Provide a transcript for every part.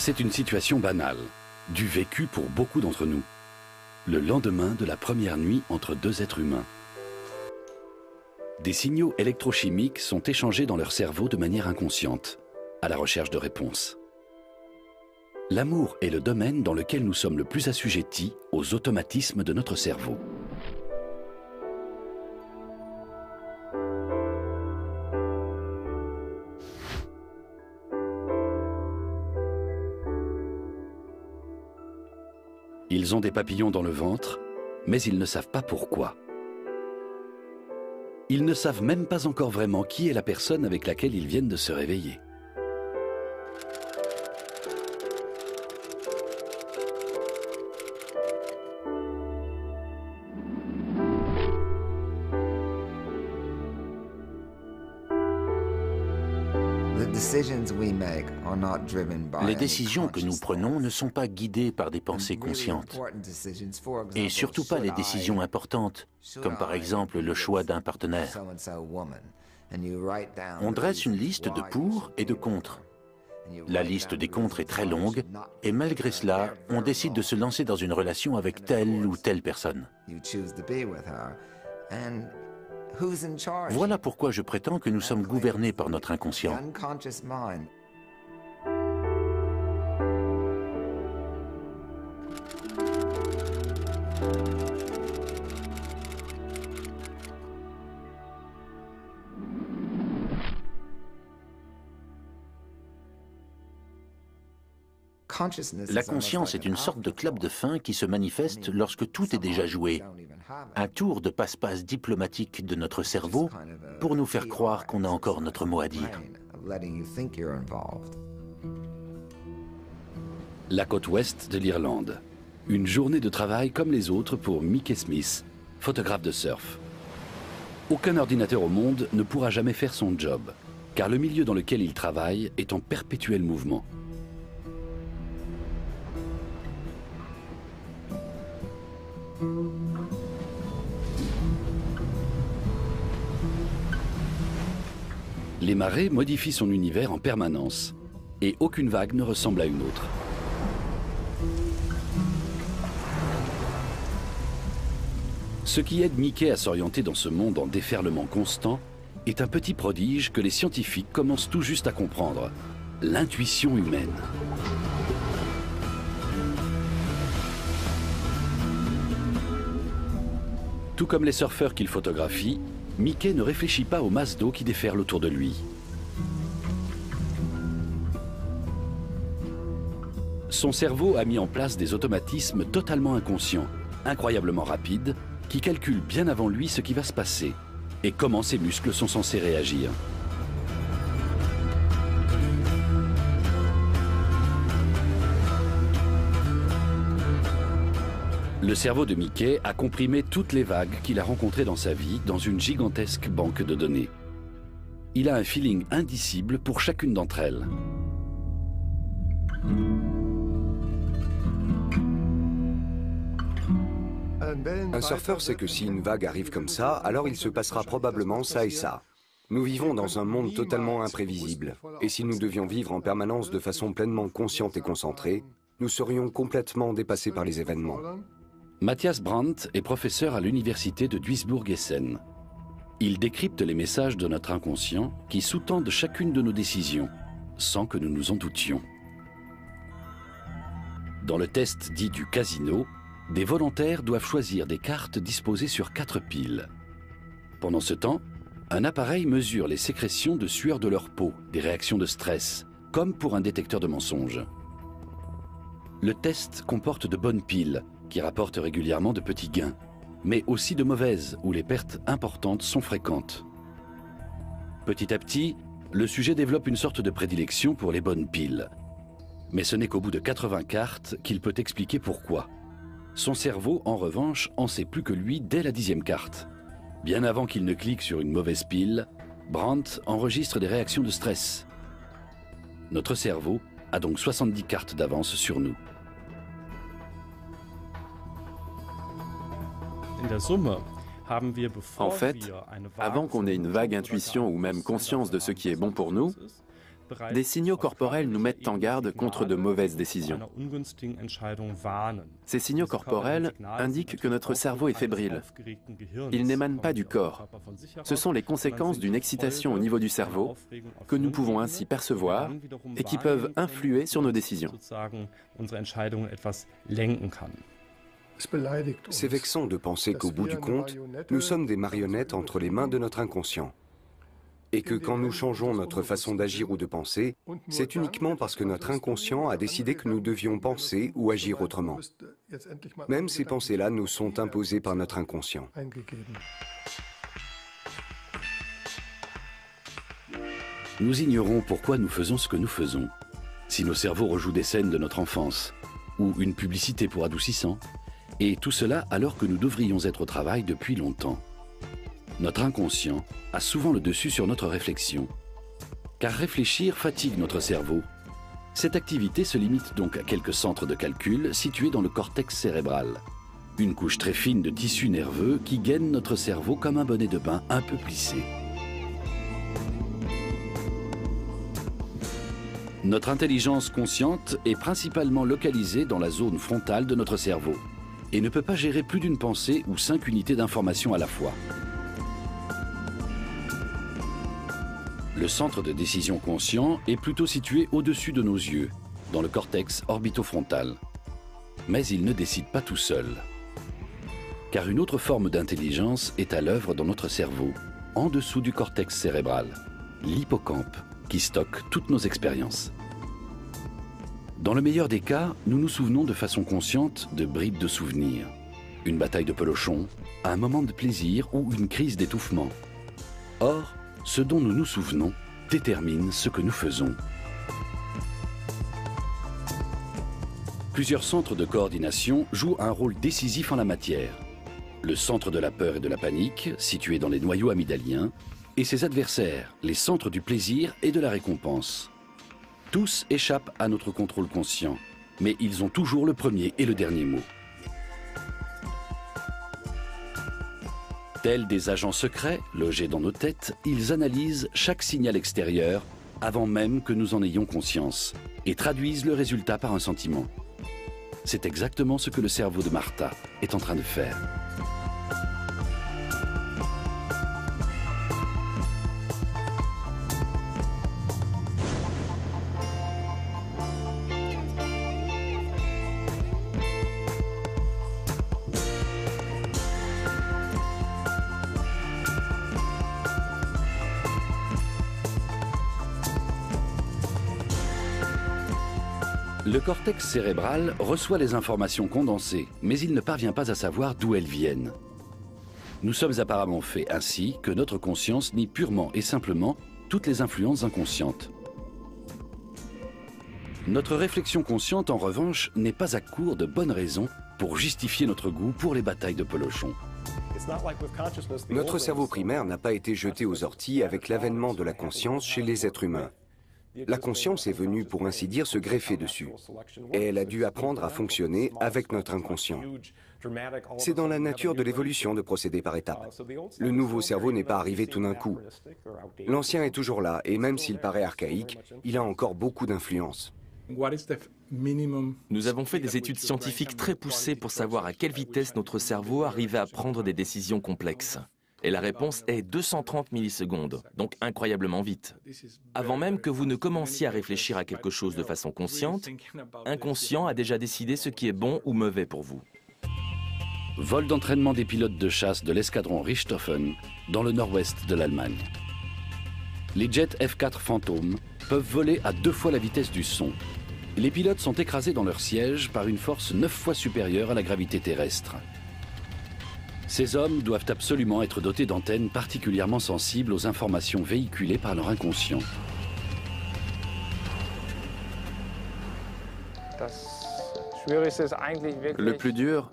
C'est une situation banale, du vécu pour beaucoup d'entre nous. Le lendemain de la première nuit entre deux êtres humains. Des signaux électrochimiques sont échangés dans leur cerveau de manière inconsciente, à la recherche de réponses. L'amour est le domaine dans lequel nous sommes le plus assujettis aux automatismes de notre cerveau. Ils ont des papillons dans le ventre, mais ils ne savent pas pourquoi. Ils ne savent même pas encore vraiment qui est la personne avec laquelle ils viennent de se réveiller. Les décisions que nous prenons ne sont pas guidées par des pensées conscientes. Et surtout pas les décisions importantes, comme par exemple le choix d'un partenaire. On dresse une liste de pour et de contre. La liste des contre est très longue, et malgré cela, on décide de se lancer dans une relation avec telle ou telle personne. Voilà pourquoi je prétends que nous sommes gouvernés par notre inconscient. La conscience est une sorte de clap de fin qui se manifeste lorsque tout est déjà joué. Un tour de passe-passe diplomatique de notre cerveau pour nous faire croire qu'on a encore notre mot à dire. La côte ouest de l'Irlande. Une journée de travail comme les autres pour Mickey Smith, photographe de surf. Aucun ordinateur au monde ne pourra jamais faire son job, car le milieu dans lequel il travaille est en perpétuel mouvement. Les marées modifient son univers en permanence, et aucune vague ne ressemble à une autre. Ce qui aide Mickey à s'orienter dans ce monde en déferlement constant est un petit prodige que les scientifiques commencent tout juste à comprendre, l'intuition humaine. Tout comme les surfeurs qu'il photographie, Mickey ne réfléchit pas aux masses d'eau qui déferlent autour de lui. Son cerveau a mis en place des automatismes totalement inconscients, incroyablement rapides, qui calculent bien avant lui ce qui va se passer et comment ses muscles sont censés réagir. Le cerveau de Mickey a comprimé toutes les vagues qu'il a rencontrées dans sa vie dans une gigantesque banque de données. Il a un feeling indicible pour chacune d'entre elles. Un surfeur sait que si une vague arrive comme ça, alors il se passera probablement ça et ça. Nous vivons dans un monde totalement imprévisible, et si nous devions vivre en permanence de façon pleinement consciente et concentrée, nous serions complètement dépassés par les événements. Matthias Brandt est professeur à l'université de Duisburg-Essen. Il décrypte les messages de notre inconscient qui sous-tendent chacune de nos décisions, sans que nous nous en doutions. Dans le test dit du casino, des volontaires doivent choisir des cartes disposées sur 4 piles. Pendant ce temps, un appareil mesure les sécrétions de sueur de leur peau, des réactions de stress, comme pour un détecteur de mensonges. Le test comporte de bonnes piles, qui rapportent régulièrement de petits gains, mais aussi de mauvaises, où les pertes importantes sont fréquentes. Petit à petit, le sujet développe une sorte de prédilection pour les bonnes piles. Mais ce n'est qu'au bout de 80 cartes qu'il peut expliquer pourquoi. Son cerveau, en revanche, en sait plus que lui dès la 10e carte. Bien avant qu'il ne clique sur une mauvaise pile, Brandt enregistre des réactions de stress. Notre cerveau a donc 70 cartes d'avance sur nous. En fait, avant qu'on ait une vague intuition ou même conscience de ce qui est bon pour nous, des signaux corporels nous mettent en garde contre de mauvaises décisions. Ces signaux corporels indiquent que notre cerveau est fébrile. Ils n'émanent pas du corps. Ce sont les conséquences d'une excitation au niveau du cerveau que nous pouvons ainsi percevoir et qui peuvent influer sur nos décisions. C'est vexant de penser qu'au bout du compte, nous sommes des marionnettes entre les mains de notre inconscient. Et que quand nous changeons notre façon d'agir ou de penser, c'est uniquement parce que notre inconscient a décidé que nous devions penser ou agir autrement. Même ces pensées-là nous sont imposées par notre inconscient. Nous ignorons pourquoi nous faisons ce que nous faisons. Si nos cerveaux rejouent des scènes de notre enfance, ou une publicité pour adoucissant, et tout cela alors que nous devrions être au travail depuis longtemps. Notre inconscient a souvent le dessus sur notre réflexion. Car réfléchir fatigue notre cerveau. Cette activité se limite donc à quelques centres de calcul situés dans le cortex cérébral. Une couche très fine de tissu nerveux qui gaine notre cerveau comme un bonnet de bain un peu plissé. Notre intelligence consciente est principalement localisée dans la zone frontale de notre cerveau et ne peut pas gérer plus d'une pensée ou 5 unités d'information à la fois. Le centre de décision conscient est plutôt situé au-dessus de nos yeux, dans le cortex orbitofrontal. Mais il ne décide pas tout seul. Car une autre forme d'intelligence est à l'œuvre dans notre cerveau, en dessous du cortex cérébral, l'hippocampe, qui stocke toutes nos expériences. Dans le meilleur des cas, nous nous souvenons de façon consciente de bribes de souvenirs. Une bataille de pelochon, un moment de plaisir ou une crise d'étouffement. Or, ce dont nous nous souvenons détermine ce que nous faisons. Plusieurs centres de coordination jouent un rôle décisif en la matière. Le centre de la peur et de la panique, situé dans les noyaux amygdaliens, et ses adversaires, les centres du plaisir et de la récompense. Tous échappent à notre contrôle conscient, mais ils ont toujours le premier et le dernier mot. Tels des agents secrets logés dans nos têtes, ils analysent chaque signal extérieur avant même que nous en ayons conscience et traduisent le résultat par un sentiment. C'est exactement ce que le cerveau de Martha est en train de faire. Le cortex cérébral reçoit les informations condensées, mais il ne parvient pas à savoir d'où elles viennent. Nous sommes apparemment faits ainsi que notre conscience nie purement et simplement toutes les influences inconscientes. Notre réflexion consciente, en revanche, n'est pas à court de bonnes raisons pour justifier notre goût pour les batailles de pelochon. Notre cerveau primaire n'a pas été jeté aux orties avec l'avènement de la conscience chez les êtres humains. La conscience est venue, pour ainsi dire, se greffer dessus. Et elle a dû apprendre à fonctionner avec notre inconscient. C'est dans la nature de l'évolution de procéder par étapes. Le nouveau cerveau n'est pas arrivé tout d'un coup. L'ancien est toujours là, et même s'il paraît archaïque, il a encore beaucoup d'influence. Nous avons fait des études scientifiques très poussées pour savoir à quelle vitesse notre cerveau arrivait à prendre des décisions complexes. Et la réponse est 230 millisecondes, donc incroyablement vite. Avant même que vous ne commenciez à réfléchir à quelque chose de façon consciente, inconscient a déjà décidé ce qui est bon ou mauvais pour vous. Vol d'entraînement des pilotes de chasse de l'escadron Richthofen dans le nord-ouest de l'Allemagne. Les jets F-4 Phantom peuvent voler à 2 fois la vitesse du son. Les pilotes sont écrasés dans leur siège par une force 9 fois supérieure à la gravité terrestre. Ces hommes doivent absolument être dotés d'antennes particulièrement sensibles aux informations véhiculées par leur inconscient. Le plus dur,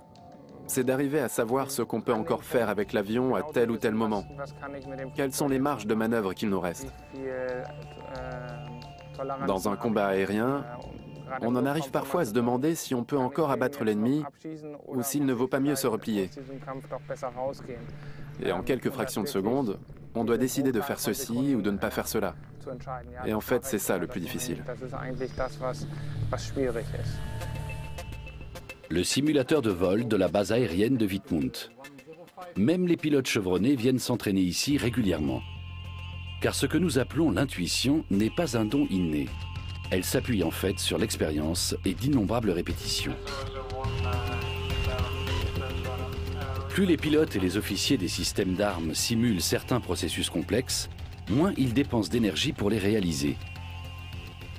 c'est d'arriver à savoir ce qu'on peut encore faire avec l'avion à tel ou tel moment. Quelles sont les marges de manœuvre qu'il nous reste? Dans un combat aérien, on en arrive parfois à se demander si on peut encore abattre l'ennemi ou s'il ne vaut pas mieux se replier. Et en quelques fractions de secondes, On doit décider de faire ceci ou de ne pas faire cela. Et en fait, c'est ça le plus difficile. Le simulateur de vol de la base aérienne de Wittmund. Même les pilotes chevronnés viennent s'entraîner ici régulièrement. Car ce que nous appelons l'intuition n'est pas un don inné. Elle s'appuie en fait sur l'expérience et d'innombrables répétitions. Plus les pilotes et les officiers des systèmes d'armes simulent certains processus complexes, moins ils dépensent d'énergie pour les réaliser.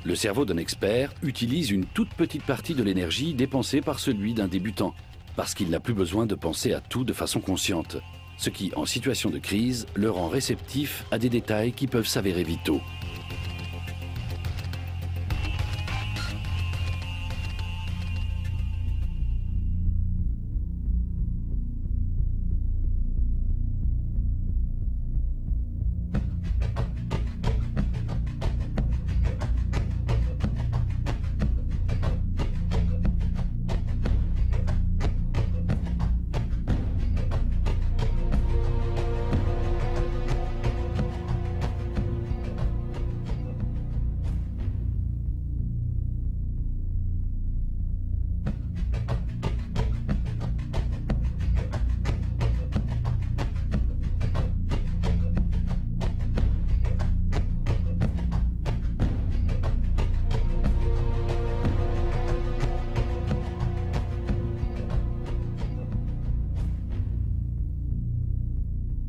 Le cerveau d'un expert utilise une toute petite partie de l'énergie dépensée par celui d'un débutant, parce qu'il n'a plus besoin de penser à tout de façon consciente, ce qui, en situation de crise, le rend réceptif à des détails qui peuvent s'avérer vitaux.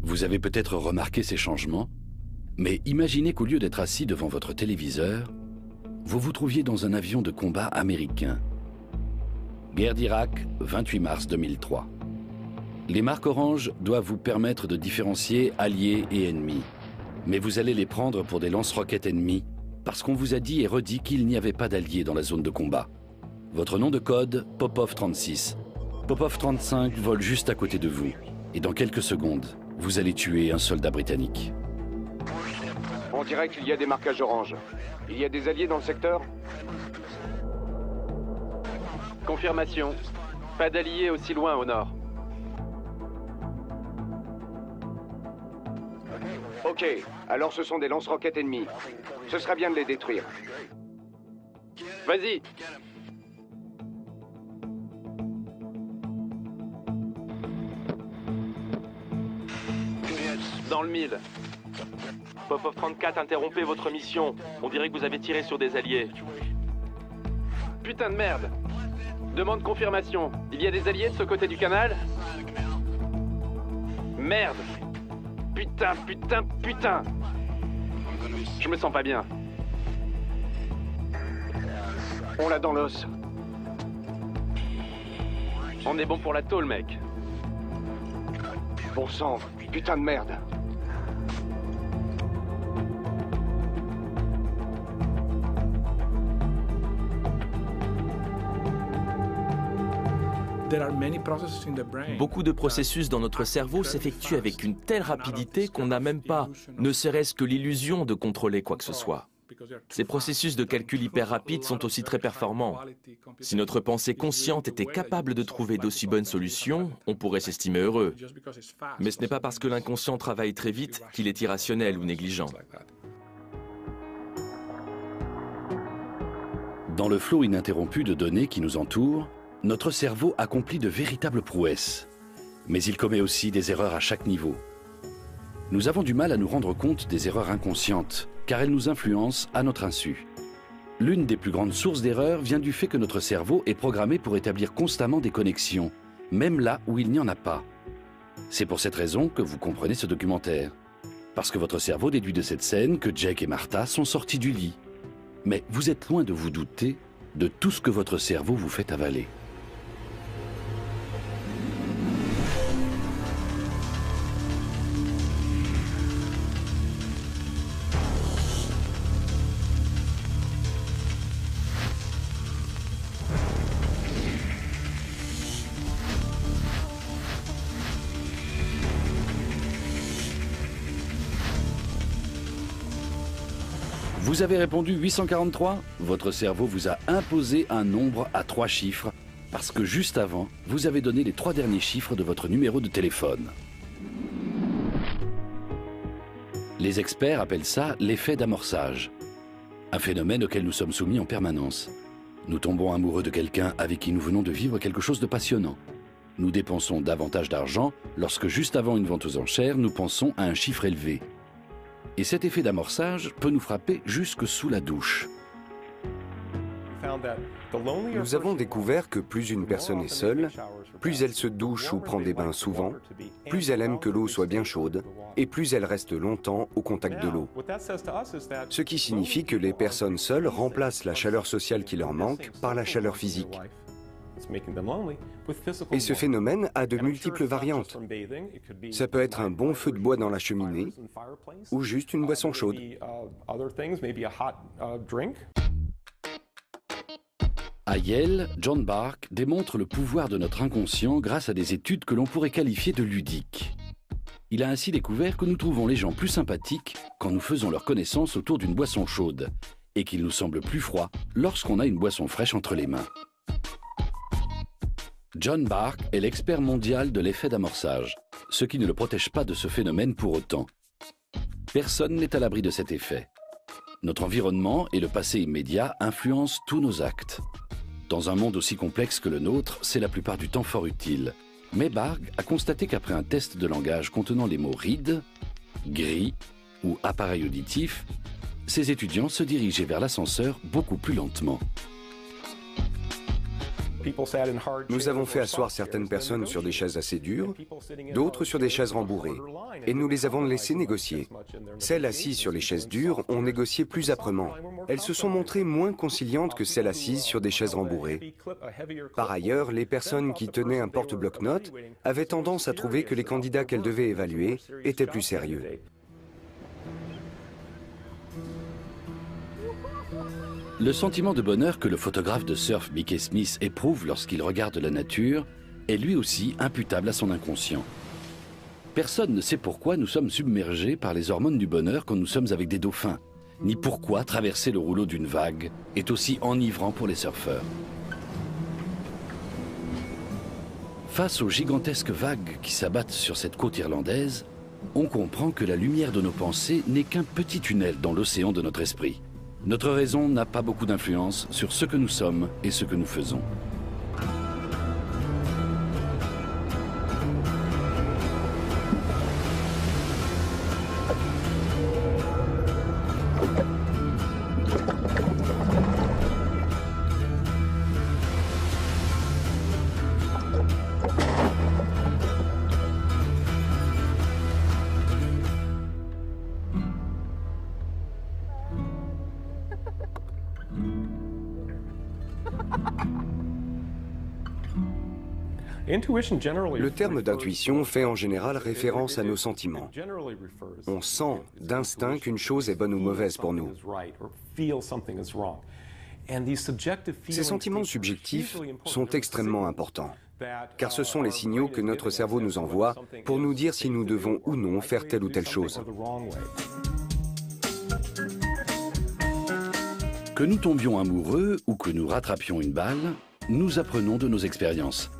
Vous avez peut-être remarqué ces changements, mais imaginez qu'au lieu d'être assis devant votre téléviseur, vous vous trouviez dans un avion de combat américain. Guerre d'Irak, 28 mars 2003. Les marques oranges doivent vous permettre de différencier alliés et ennemis. Mais vous allez les prendre pour des lance-roquettes ennemis, parce qu'on vous a dit et redit qu'il n'y avait pas d'alliés dans la zone de combat. Votre nom de code, Popov 36. Popov 35 vole juste à côté de vous, et dans quelques secondes, vous allez tuer un soldat britannique. On dirait qu'il y a des marquages orange. Il y a des alliés dans le secteur? Confirmation. Pas d'alliés aussi loin au nord. Ok, alors ce sont des lance-roquettes ennemis. Ce serait bien de les détruire. Vas-y. Dans le 1000. Popov 34, interrompez votre mission. On dirait que vous avez tiré sur des alliés. Putain de merde. Demande confirmation. Il y a des alliés de ce côté du canal? Merde. Putain, putain, putain. Je me sens pas bien. On l'a dans l'os. On est bon pour la tôle, mec. Bon sang, putain de merde. Beaucoup de processus dans notre cerveau s'effectuent avec une telle rapidité qu'on n'a même pas, ne serait-ce que l'illusion de contrôler quoi que ce soit. Ces processus de calcul hyper rapides sont aussi très performants. Si notre pensée consciente était capable de trouver d'aussi bonnes solutions, on pourrait s'estimer heureux. Mais ce n'est pas parce que l'inconscient travaille très vite qu'il est irrationnel ou négligent. Dans le flot ininterrompu de données qui nous entoure, notre cerveau accomplit de véritables prouesses. Mais il commet aussi des erreurs à chaque niveau. Nous avons du mal à nous rendre compte des erreurs inconscientes, car elles nous influencent à notre insu. L'une des plus grandes sources d'erreurs vient du fait que notre cerveau est programmé pour établir constamment des connexions, même là où il n'y en a pas. C'est pour cette raison que vous comprenez ce documentaire. Parce que votre cerveau déduit de cette scène que Jake et Martha sont sortis du lit. Mais vous êtes loin de vous douter de tout ce que votre cerveau vous fait avaler. Vous avez répondu 843. Votre cerveau vous a imposé un nombre à 3 chiffres parce que juste avant, vous avez donné les 3 derniers chiffres de votre numéro de téléphone. Les experts appellent ça l'effet d'amorçage, un phénomène auquel nous sommes soumis en permanence. Nous tombons amoureux de quelqu'un avec qui nous venons de vivre quelque chose de passionnant. Nous dépensons davantage d'argent lorsque juste avant une vente aux enchères, nous pensons à un chiffre élevé. Et cet effet d'amorçage peut nous frapper jusque sous la douche. Nous avons découvert que plus une personne est seule, plus elle se douche ou prend des bains souvent, plus elle aime que l'eau soit bien chaude et plus elle reste longtemps au contact de l'eau. Ce qui signifie que les personnes seules remplacent la chaleur sociale qui leur manque par la chaleur physique. Et ce phénomène a de multiples variantes. Ça peut être un bon feu de bois dans la cheminée ou juste une boisson chaude. À Yale, John Bark démontre le pouvoir de notre inconscient grâce à des études que l'on pourrait qualifier de ludiques. Il a ainsi découvert que nous trouvons les gens plus sympathiques quand nous faisons leur connaissance autour d'une boisson chaude et qu'ils nous semblent plus froids lorsqu'on a une boisson fraîche entre les mains. John Bark est l'expert mondial de l'effet d'amorçage, ce qui ne le protège pas de ce phénomène pour autant. Personne n'est à l'abri de cet effet. Notre environnement et le passé immédiat influencent tous nos actes. Dans un monde aussi complexe que le nôtre, c'est la plupart du temps fort utile. Mais Bark a constaté qu'après un test de langage contenant les mots ride, gris ou appareil auditif, ses étudiants se dirigeaient vers l'ascenseur beaucoup plus lentement. Nous avons fait asseoir certaines personnes sur des chaises assez dures, d'autres sur des chaises rembourrées, et nous les avons laissées négocier. Celles assises sur les chaises dures ont négocié plus âprement. Elles se sont montrées moins conciliantes que celles assises sur des chaises rembourrées. Par ailleurs, les personnes qui tenaient un porte-bloc-notes avaient tendance à trouver que les candidats qu'elles devaient évaluer étaient plus sérieux. Le sentiment de bonheur que le photographe de surf Mickey Smith éprouve lorsqu'il regarde la nature est lui aussi imputable à son inconscient. Personne ne sait pourquoi nous sommes submergés par les hormones du bonheur quand nous sommes avec des dauphins, ni pourquoi traverser le rouleau d'une vague est aussi enivrant pour les surfeurs. Face aux gigantesques vagues qui s'abattent sur cette côte irlandaise, on comprend que la lumière de nos pensées n'est qu'un petit tunnel dans l'océan de notre esprit. Notre raison n'a pas beaucoup d'influence sur ce que nous sommes et ce que nous faisons. Le terme d'intuition fait en général référence à nos sentiments. On sent d'instinct qu'une chose est bonne ou mauvaise pour nous. Ces sentiments subjectifs sont extrêmement importants, car ce sont les signaux que notre cerveau nous envoie pour nous dire si nous devons ou non faire telle ou telle chose. Que nous tombions amoureux ou que nous rattrapions une balle, nous apprenons de nos expériences.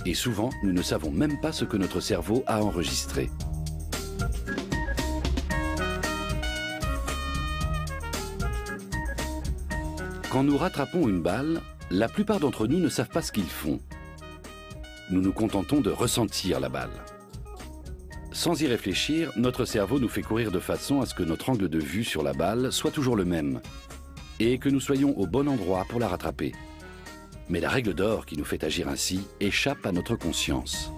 Et souvent, nous ne savons même pas ce que notre cerveau a enregistré. Quand nous rattrapons une balle, la plupart d'entre nous ne savent pas ce qu'ils font. Nous nous contentons de ressentir la balle. Sans y réfléchir, notre cerveau nous fait courir de façon à ce que notre angle de vue sur la balle soit toujours le même et que nous soyons au bon endroit pour la rattraper. Mais la règle d'or qui nous fait agir ainsi échappe à notre conscience.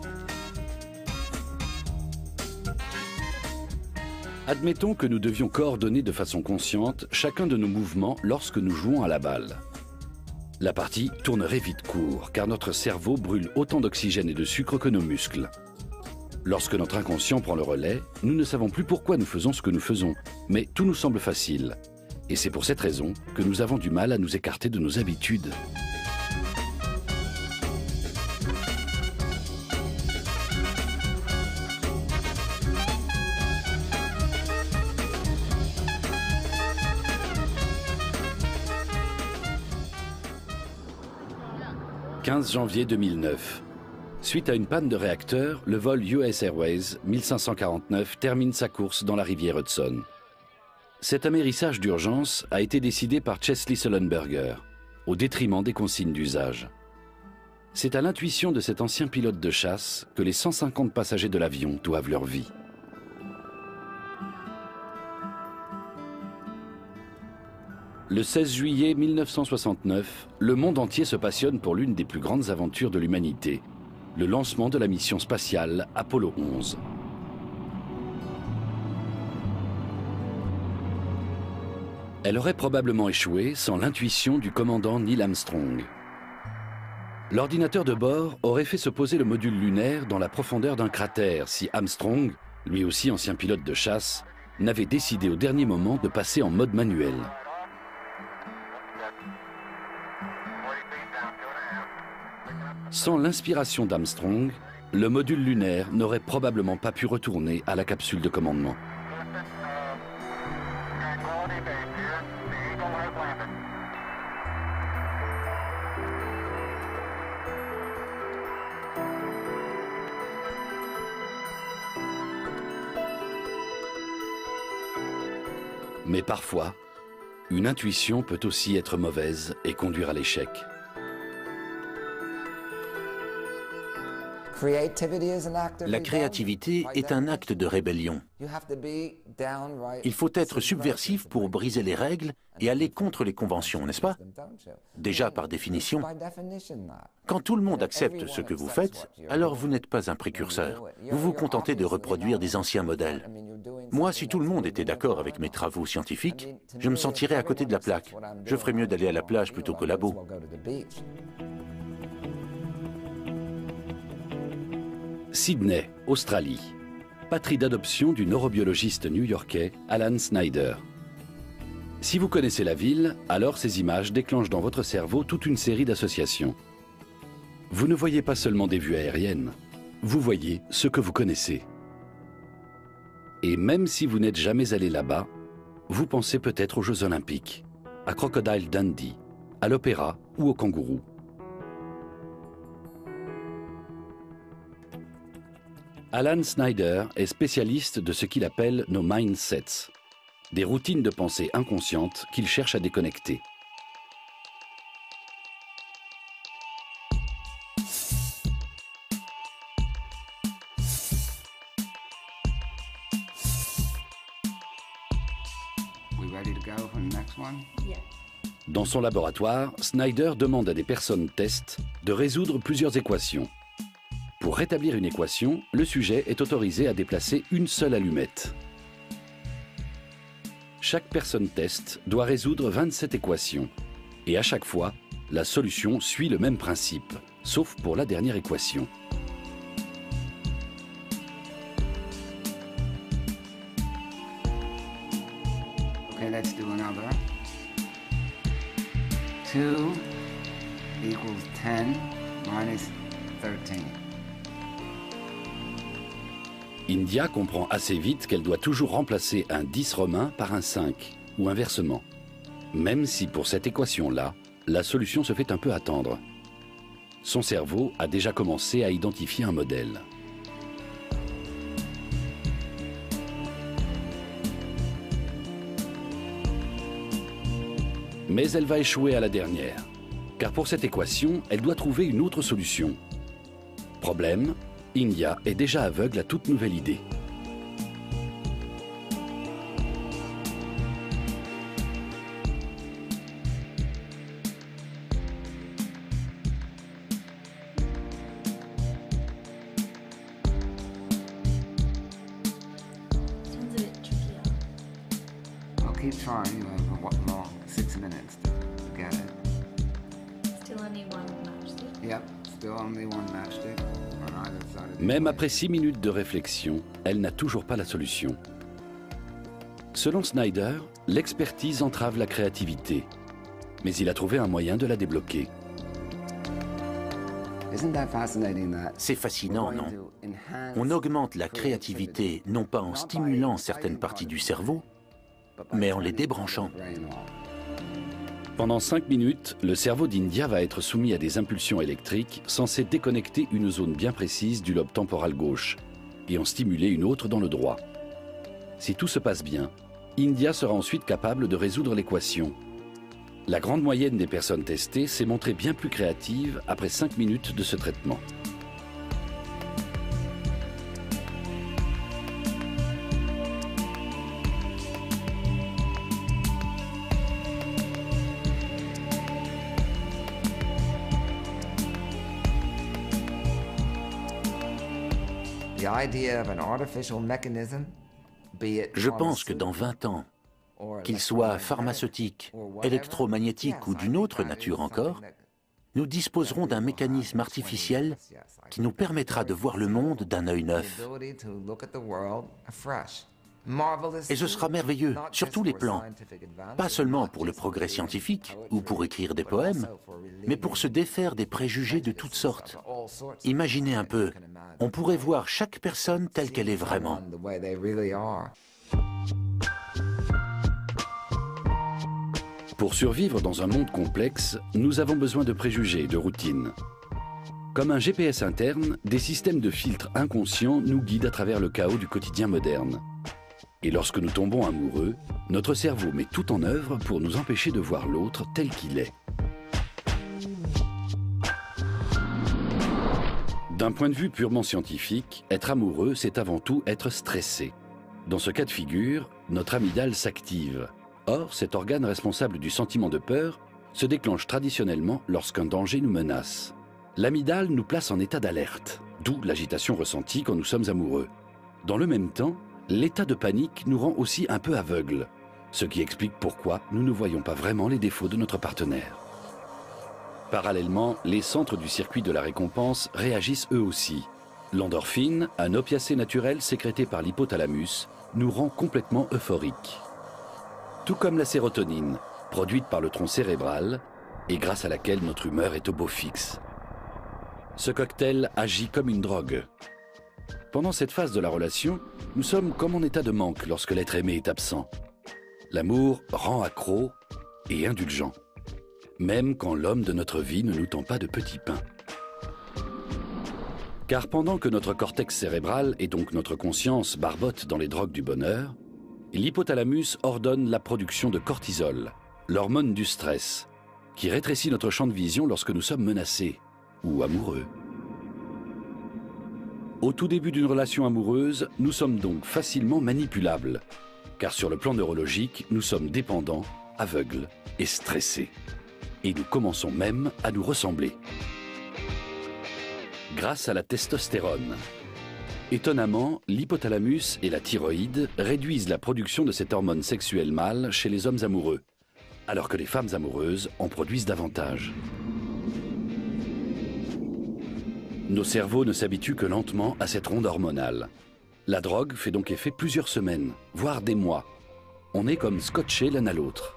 Admettons que nous devions coordonner de façon consciente chacun de nos mouvements lorsque nous jouons à la balle. La partie tournerait vite court, car notre cerveau brûle autant d'oxygène et de sucre que nos muscles. Lorsque notre inconscient prend le relais, nous ne savons plus pourquoi nous faisons ce que nous faisons, mais tout nous semble facile. Et c'est pour cette raison que nous avons du mal à nous écarter de nos habitudes. « 15 janvier 2009. Suite à une panne de réacteur, le vol US Airways 1549 termine sa course dans la rivière Hudson. Cet amérissage d'urgence a été décidé par Chesley Sullenberger, au détriment des consignes d'usage. C'est à l'intuition de cet ancien pilote de chasse que les 150 passagers de l'avion doivent leur vie. Le 16 juillet 1969, le monde entier se passionne pour l'une des plus grandes aventures de l'humanité, le lancement de la mission spatiale Apollo 11. Elle aurait probablement échoué sans l'intuition du commandant Neil Armstrong. L'ordinateur de bord aurait fait se poser le module lunaire dans la profondeur d'un cratère si Armstrong, lui aussi ancien pilote de chasse, n'avait décidé au dernier moment de passer en mode manuel. Sans l'inspiration d'Armstrong, le module lunaire n'aurait probablement pas pu retourner à la capsule de commandement. Mais parfois, une intuition peut aussi être mauvaise et conduire à l'échec. La créativité est un acte de rébellion. Il faut être subversif pour briser les règles et aller contre les conventions, n'est-ce pas? Déjà par définition. Quand tout le monde accepte ce que vous faites, alors vous n'êtes pas un précurseur. Vous vous contentez de reproduire des anciens modèles. Moi, si tout le monde était d'accord avec mes travaux scientifiques, je me sentirais à côté de la plaque. Je ferais mieux d'aller à la plage plutôt qu'au labo. Sydney, Australie. Patrie d'adoption du neurobiologiste new-yorkais Alan Snyder. Si vous connaissez la ville, alors ces images déclenchent dans votre cerveau toute une série d'associations. Vous ne voyez pas seulement des vues aériennes, vous voyez ce que vous connaissez. Et même si vous n'êtes jamais allé là-bas, vous pensez peut-être aux Jeux Olympiques, à Crocodile Dundee, à l'opéra ou au kangourou. Alan Snyder est spécialiste de ce qu'il appelle nos mindsets, des routines de pensée inconscientes qu'il cherche à déconnecter. Dans son laboratoire, Snyder demande à des personnes test de résoudre plusieurs équations. Pour rétablir une équation, le sujet est autorisé à déplacer une seule allumette. Chaque personne test doit résoudre 27 équations. Et à chaque fois, la solution suit le même principe, sauf pour la dernière équation. Okay, let's do another. 2 equals 10 minus 13. India comprend assez vite qu'elle doit toujours remplacer un 10 romain par un 5, ou inversement. Même si pour cette équation-là, la solution se fait un peu attendre. Son cerveau a déjà commencé à identifier un modèle. Mais elle va échouer à la dernière, car pour cette équation, elle doit trouver une autre solution. Problème, India est déjà aveugle à toute nouvelle idée. I'll keep trying over what long? 6 minutes to get it. Still only one matchstick? Yep, still only one matchstick. Même après 6 minutes de réflexion, elle n'a toujours pas la solution. Selon Snyder, l'expertise entrave la créativité, mais il a trouvé un moyen de la débloquer. C'est fascinant, non? On augmente la créativité non pas en stimulant certaines parties du cerveau, mais en les débranchant. Pendant 5 minutes, le cerveau d'India va être soumis à des impulsions électriques censées déconnecter une zone bien précise du lobe temporal gauche et en stimuler une autre dans le droit. Si tout se passe bien, India sera ensuite capable de résoudre l'équation. La grande moyenne des personnes testées s'est montrée bien plus créative après 5 minutes de ce traitement. Je pense que dans 20 ans, qu'il soit pharmaceutique, électromagnétique ou d'une autre nature encore, nous disposerons d'un mécanisme artificiel qui nous permettra de voir le monde d'un œil neuf. Et ce sera merveilleux, sur tous les plans, pas seulement pour le progrès scientifique ou pour écrire des poèmes, mais pour se défaire des préjugés de toutes sortes. Imaginez un peu, on pourrait voir chaque personne telle qu'elle est vraiment. Pour survivre dans un monde complexe, nous avons besoin de préjugés et de routines. Comme un GPS interne, des systèmes de filtres inconscients nous guident à travers le chaos du quotidien moderne. Et lorsque nous tombons amoureux, notre cerveau met tout en œuvre pour nous empêcher de voir l'autre tel qu'il est. D'un point de vue purement scientifique, être amoureux, c'est avant tout être stressé. Dans ce cas de figure, notre amygdale s'active. Or, cet organe responsable du sentiment de peur se déclenche traditionnellement lorsqu'un danger nous menace. L'amygdale nous place en état d'alerte, d'où l'agitation ressentie quand nous sommes amoureux. Dans le même temps, l'état de panique nous rend aussi un peu aveugles, ce qui explique pourquoi nous ne voyons pas vraiment les défauts de notre partenaire. Parallèlement, les centres du circuit de la récompense réagissent eux aussi. L'endorphine, un opiacé naturel sécrété par l'hypothalamus, nous rend complètement euphoriques. Tout comme la sérotonine, produite par le tronc cérébral, et grâce à laquelle notre humeur est au beau fixe. Ce cocktail agit comme une drogue. Pendant cette phase de la relation, nous sommes comme en état de manque lorsque l'être aimé est absent. L'amour rend accro et indulgent, même quand l'homme de notre vie ne nous tend pas de petits pains. Car pendant que notre cortex cérébral, et donc notre conscience, barbote dans les drogues du bonheur, l'hypothalamus ordonne la production de cortisol, l'hormone du stress, qui rétrécit notre champ de vision lorsque nous sommes menacés ou amoureux. Au tout début d'une relation amoureuse, nous sommes donc facilement manipulables, car sur le plan neurologique, nous sommes dépendants, aveugles et stressés. Et nous commençons même à nous ressembler. Grâce à la testostérone. Étonnamment, l'hypothalamus et la thyroïde réduisent la production de cette hormone sexuelle mâle chez les hommes amoureux, alors que les femmes amoureuses en produisent davantage. Nos cerveaux ne s'habituent que lentement à cette ronde hormonale. La drogue fait donc effet plusieurs semaines, voire des mois. On est comme scotchés l'un à l'autre.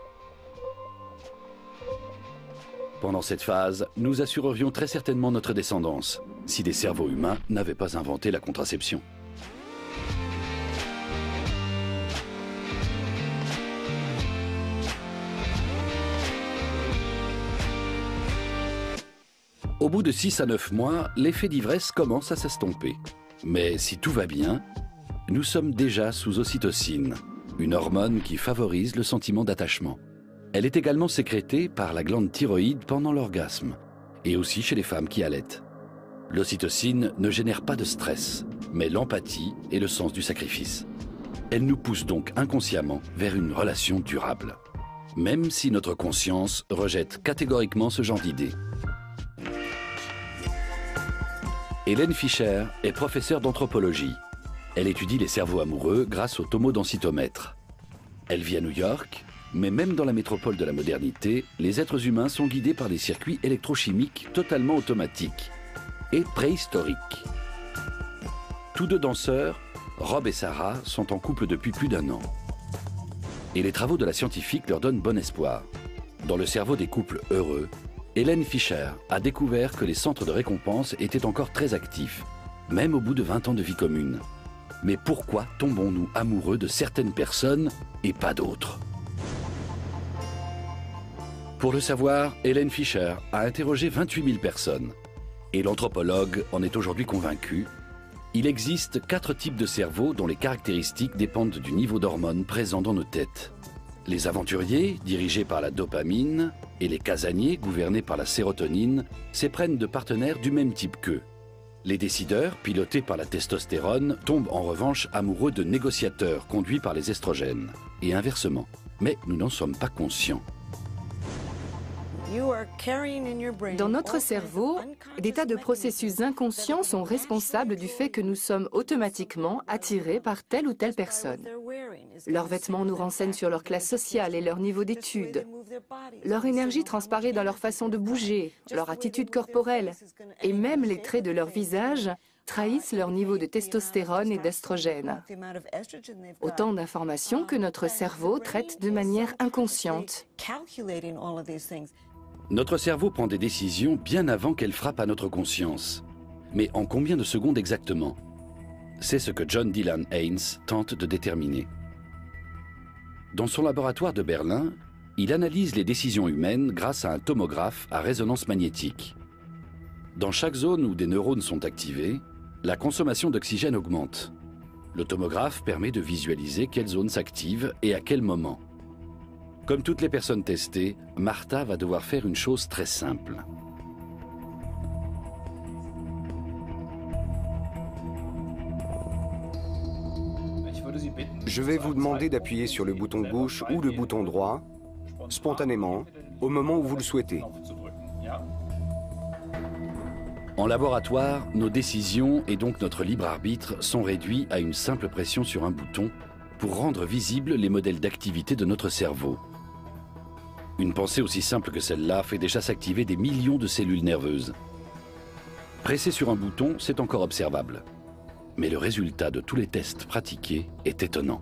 Pendant cette phase, nous assurerions très certainement notre descendance, si des cerveaux humains n'avaient pas inventé la contraception. Au bout de 6 à 9 mois, l'effet d'ivresse commence à s'estomper. Mais si tout va bien, nous sommes déjà sous ocytocine, une hormone qui favorise le sentiment d'attachement. Elle est également sécrétée par la glande thyroïde pendant l'orgasme, et aussi chez les femmes qui allaitent. L'ocytocine ne génère pas de stress, mais l'empathie et le sens du sacrifice. Elle nous pousse donc inconsciemment vers une relation durable, même si notre conscience rejette catégoriquement ce genre d'idées. Hélène Fischer est professeure d'anthropologie. Elle étudie les cerveaux amoureux grâce au tomodensitomètre. Elle vit à New York, mais même dans la métropole de la modernité, les êtres humains sont guidés par des circuits électrochimiques totalement automatiques et préhistoriques. Tous deux danseurs, Rob et Sarah, sont en couple depuis plus d'1 an. Et les travaux de la scientifique leur donnent bon espoir. Dans le cerveau des couples heureux, Hélène Fischer a découvert que les centres de récompense étaient encore très actifs, même au bout de 20 ans de vie commune. Mais pourquoi tombons-nous amoureux de certaines personnes et pas d'autres ? Pour le savoir, Helen Fisher a interrogé 28 000 personnes. Et l'anthropologue en est aujourd'hui convaincu. Il existe 4 types de cerveaux dont les caractéristiques dépendent du niveau d'hormones présent dans nos têtes. Les aventuriers, dirigés par la dopamine, et les casaniers, gouvernés par la sérotonine, s'éprennent de partenaires du même type qu'eux. Les décideurs, pilotés par la testostérone, tombent en revanche amoureux de négociateurs conduits par les estrogènes. Et inversement. Mais nous n'en sommes pas conscients. Dans notre cerveau, des tas de processus inconscients sont responsables du fait que nous sommes automatiquement attirés par telle ou telle personne. Leurs vêtements nous renseignent sur leur classe sociale et leur niveau d'études. Leur énergie transparaît dans leur façon de bouger, leur attitude corporelle, et même les traits de leur visage trahissent leur niveau de testostérone et d'estrogène. Autant d'informations que notre cerveau traite de manière inconsciente. Notre cerveau prend des décisions bien avant qu'elles frappent à notre conscience. Mais en combien de secondes exactement? C'est ce que John Dylan Haynes tente de déterminer. Dans son laboratoire de Berlin, il analyse les décisions humaines grâce à un tomographe à résonance magnétique. Dans chaque zone où des neurones sont activés, la consommation d'oxygène augmente. Le tomographe permet de visualiser quelle zone s'active et à quel moment. Comme toutes les personnes testées, Martha va devoir faire une chose très simple. Je vais vous demander d'appuyer sur le bouton gauche ou le bouton droit, spontanément, au moment où vous le souhaitez. En laboratoire, nos décisions et donc notre libre arbitre sont réduits à une simple pression sur un bouton pour rendre visibles les modèles d'activité de notre cerveau. Une pensée aussi simple que celle-là fait déjà s'activer des millions de cellules nerveuses. Presser sur un bouton, c'est encore observable. Mais le résultat de tous les tests pratiqués est étonnant.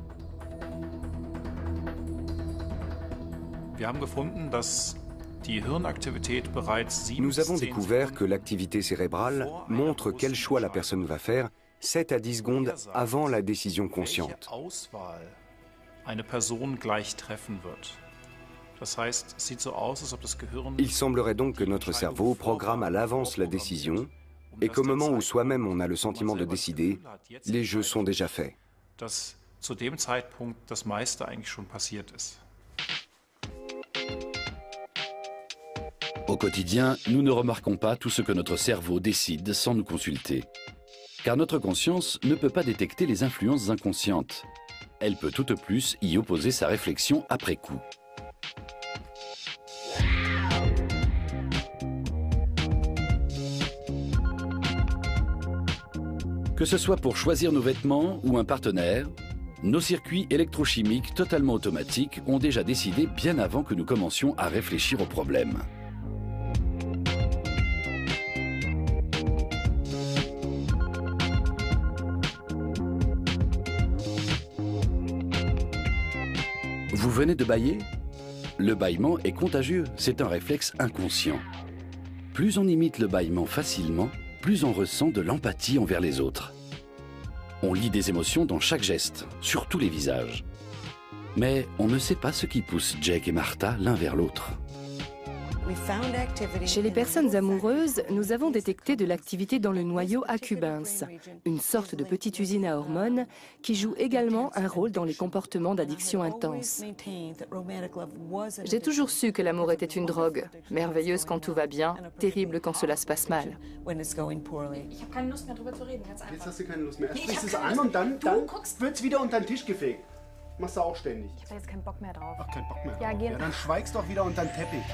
Nous avons découvert que l'activité cérébrale montre quel choix la personne va faire 7 à 10 secondes avant la décision consciente. Il semblerait donc que notre cerveau programme à l'avance la décision et qu'au moment où soi-même on a le sentiment de décider, les jeux sont déjà faits. Au quotidien, nous ne remarquons pas tout ce que notre cerveau décide sans nous consulter. Car notre conscience ne peut pas détecter les influences inconscientes. Elle peut tout au plus y opposer sa réflexion après coup. Que ce soit pour choisir nos vêtements ou un partenaire, nos circuits électrochimiques totalement automatiques ont déjà décidé bien avant que nous commencions à réfléchir au problème. Vous venez de bâiller? Le bâillement est contagieux, c'est un réflexe inconscient. Plus on imite le bâillement facilement, plus on ressent de l'empathie envers les autres. On lit des émotions dans chaque geste, sur tous les visages. Mais on ne sait pas ce qui pousse Jake et Martha l'un vers l'autre. Chez les personnes amoureuses, nous avons détecté de l'activité dans le noyau accumbens, une sorte de petite usine à hormones qui joue également un rôle dans les comportements d'addiction intense. J'ai toujours su que l'amour était une drogue, merveilleuse quand tout va bien, terrible quand cela se passe mal. Jetzt hast du keine Lust mehr. Erst sprichst du es an und dann wird's wieder unter den Tisch gefegt. Machst du auch ständig. Ich habe jetzt keinen Bock mehr drauf. Ach, keinen Bock mehr. Ja, drauf. geh. Ja, dann schweigst doch wieder unter den Teppich.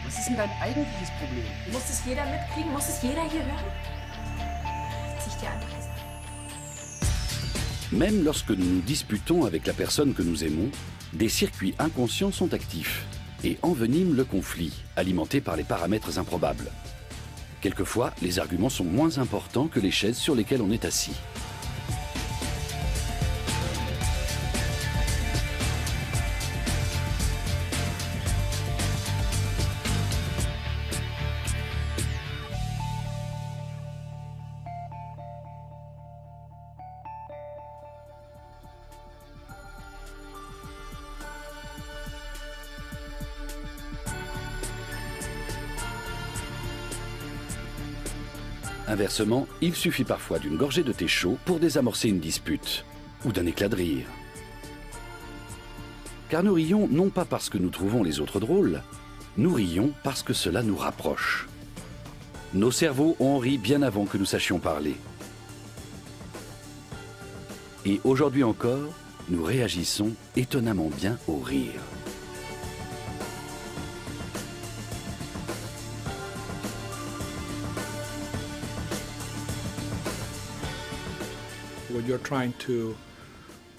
Was ist denn dein eigentliches Problem? Muss es jeder mitkriegen? Muss es jeder hier hören? Hätte ich dir einfach gesagt. Même lorsque nous nous disputons avec la personne que nous aimons, des circuits inconscients sont actifs et enveniment le conflit, alimenté par les paramètres improbables. Quelquefois, les arguments sont moins importants que les chaises sur lesquelles on est assis. Inversement, il suffit parfois d'une gorgée de thé chaud pour désamorcer une dispute, ou d'un éclat de rire. Car nous rions non pas parce que nous trouvons les autres drôles, nous rions parce que cela nous rapproche. Nos cerveaux ont ri bien avant que nous sachions parler. Et aujourd'hui encore, nous réagissons étonnamment bien au rire.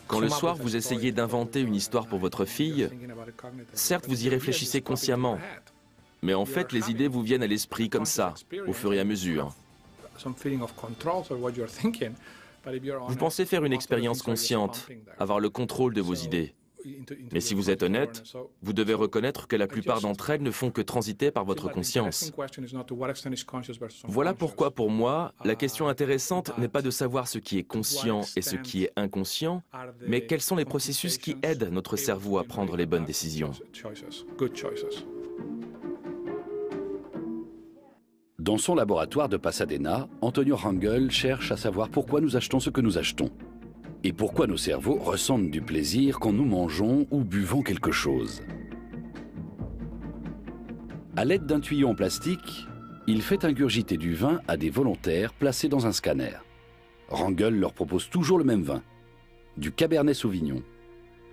Quand le soir vous essayez d'inventer une histoire pour votre fille, certes vous y réfléchissez consciemment, mais en fait les idées vous viennent à l'esprit comme ça, au fur et à mesure. Vous pensez faire une expérience consciente, avoir le contrôle de vos idées. Mais si vous êtes honnête, vous devez reconnaître que la plupart d'entre elles ne font que transiter par votre conscience. Voilà pourquoi, pour moi, la question intéressante n'est pas de savoir ce qui est conscient et ce qui est inconscient, mais quels sont les processus qui aident notre cerveau à prendre les bonnes décisions. Dans son laboratoire de Pasadena, Antonio Rangel cherche à savoir pourquoi nous achetons ce que nous achetons. Et pourquoi nos cerveaux ressentent du plaisir quand nous mangeons ou buvons quelque chose. À l'aide d'un tuyau en plastique, il fait ingurgiter du vin à des volontaires placés dans un scanner. Rangel leur propose toujours le même vin, du Cabernet Sauvignon.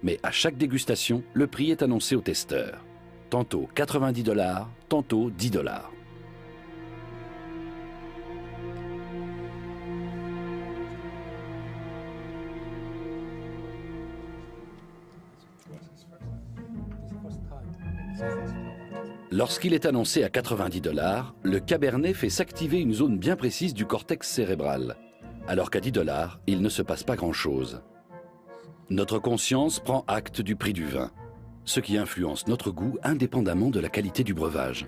Mais à chaque dégustation, le prix est annoncé au testeur. Tantôt 90$, tantôt 10$. Lorsqu'il est annoncé à 90$, le Cabernet fait s'activer une zone bien précise du cortex cérébral, alors qu'à 10$, il ne se passe pas grand-chose. Notre conscience prend acte du prix du vin, ce qui influence notre goût indépendamment de la qualité du breuvage.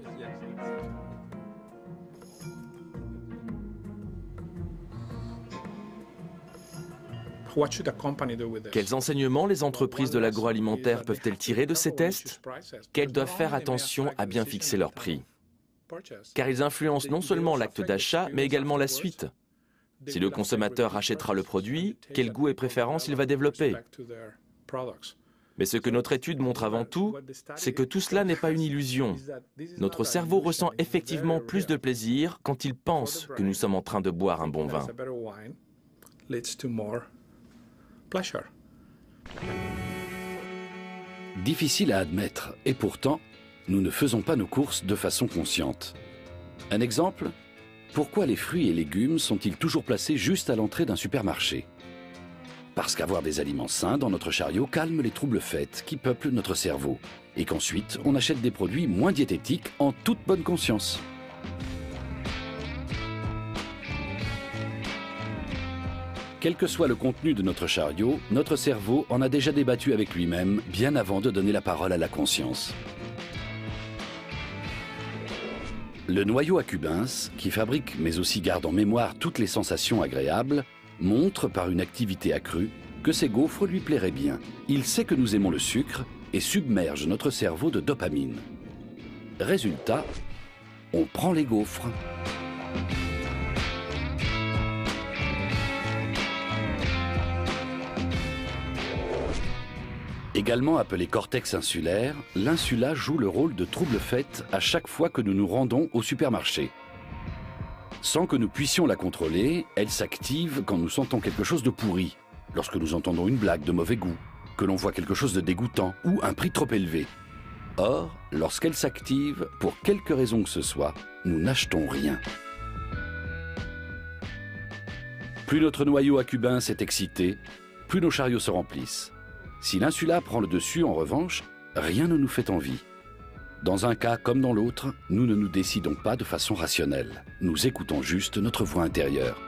Quels enseignements les entreprises de l'agroalimentaire peuvent-elles tirer de ces tests? Qu'elles doivent faire attention à bien fixer leur prix. Car ils influencent non seulement l'acte d'achat, mais également la suite. Si le consommateur achètera le produit, quel goût et préférence il va développer? Mais ce que notre étude montre avant tout, c'est que tout cela n'est pas une illusion. Notre cerveau ressent effectivement plus de plaisir quand il pense que nous sommes en train de boire un bon vin. Difficile à admettre, et pourtant, nous ne faisons pas nos courses de façon consciente. Un exemple, pourquoi les fruits et légumes sont-ils toujours placés juste à l'entrée d'un supermarché? Parce qu'avoir des aliments sains dans notre chariot calme les troubles faits qui peuplent notre cerveau, et qu'ensuite on achète des produits moins diététiques en toute bonne conscience. Quel que soit le contenu de notre chariot, notre cerveau en a déjà débattu avec lui-même bien avant de donner la parole à la conscience. Le noyau accumbens, qui fabrique mais aussi garde en mémoire toutes les sensations agréables, montre par une activité accrue que ces gaufres lui plairaient bien. Il sait que nous aimons le sucre et submerge notre cerveau de dopamine. Résultat, on prend les gaufres. Également appelé cortex insulaire, l'insula joue le rôle de trouble fait à chaque fois que nous nous rendons au supermarché. Sans que nous puissions la contrôler, elle s'active quand nous sentons quelque chose de pourri, lorsque nous entendons une blague de mauvais goût, que l'on voit quelque chose de dégoûtant ou un prix trop élevé. Or, lorsqu'elle s'active, pour quelque raison que ce soit, nous n'achetons rien. Plus notre noyau accumbens est excité, plus nos chariots se remplissent. Si l'insula prend le dessus, en revanche, rien ne nous fait envie. Dans un cas comme dans l'autre, nous ne nous décidons pas de façon rationnelle. Nous écoutons juste notre voix intérieure.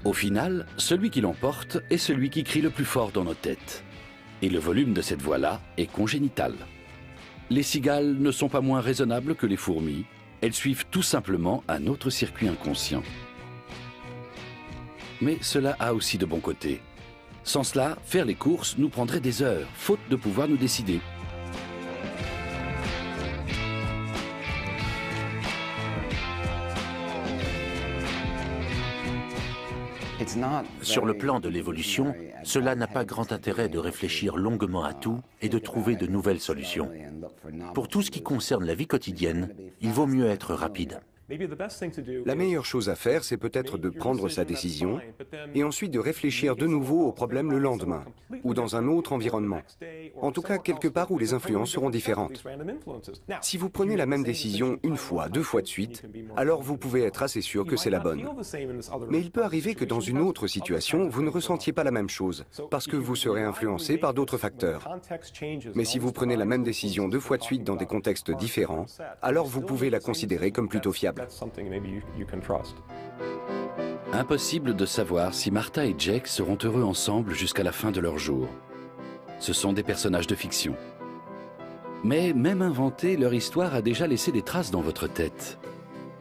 Au final, celui qui l'emporte est celui qui crie le plus fort dans nos têtes. Et le volume de cette voix-là est congénital. Les cigales ne sont pas moins raisonnables que les fourmis. Elles suivent tout simplement un autre circuit inconscient. Mais cela a aussi de bons côtés. Sans cela, faire les courses nous prendrait des heures, faute de pouvoir nous décider. Sur le plan de l'évolution, cela n'a pas grand intérêt de réfléchir longuement à tout et de trouver de nouvelles solutions. Pour tout ce qui concerne la vie quotidienne, il vaut mieux être rapide. La meilleure chose à faire, c'est peut-être de prendre sa décision et ensuite de réfléchir de nouveau au problème le lendemain ou dans un autre environnement. En tout cas, quelque part où les influences seront différentes. Si vous prenez la même décision une fois, deux fois de suite, alors vous pouvez être assez sûr que c'est la bonne. Mais il peut arriver que dans une autre situation, vous ne ressentiez pas la même chose parce que vous serez influencé par d'autres facteurs. Mais si vous prenez la même décision deux fois de suite dans des contextes différents, alors vous pouvez la considérer comme plutôt fiable. Impossible de savoir si Martha et Jake seront heureux ensemble jusqu'à la fin de leur jour. Ce sont des personnages de fiction. Mais même inventée, leur histoire a déjà laissé des traces dans votre tête.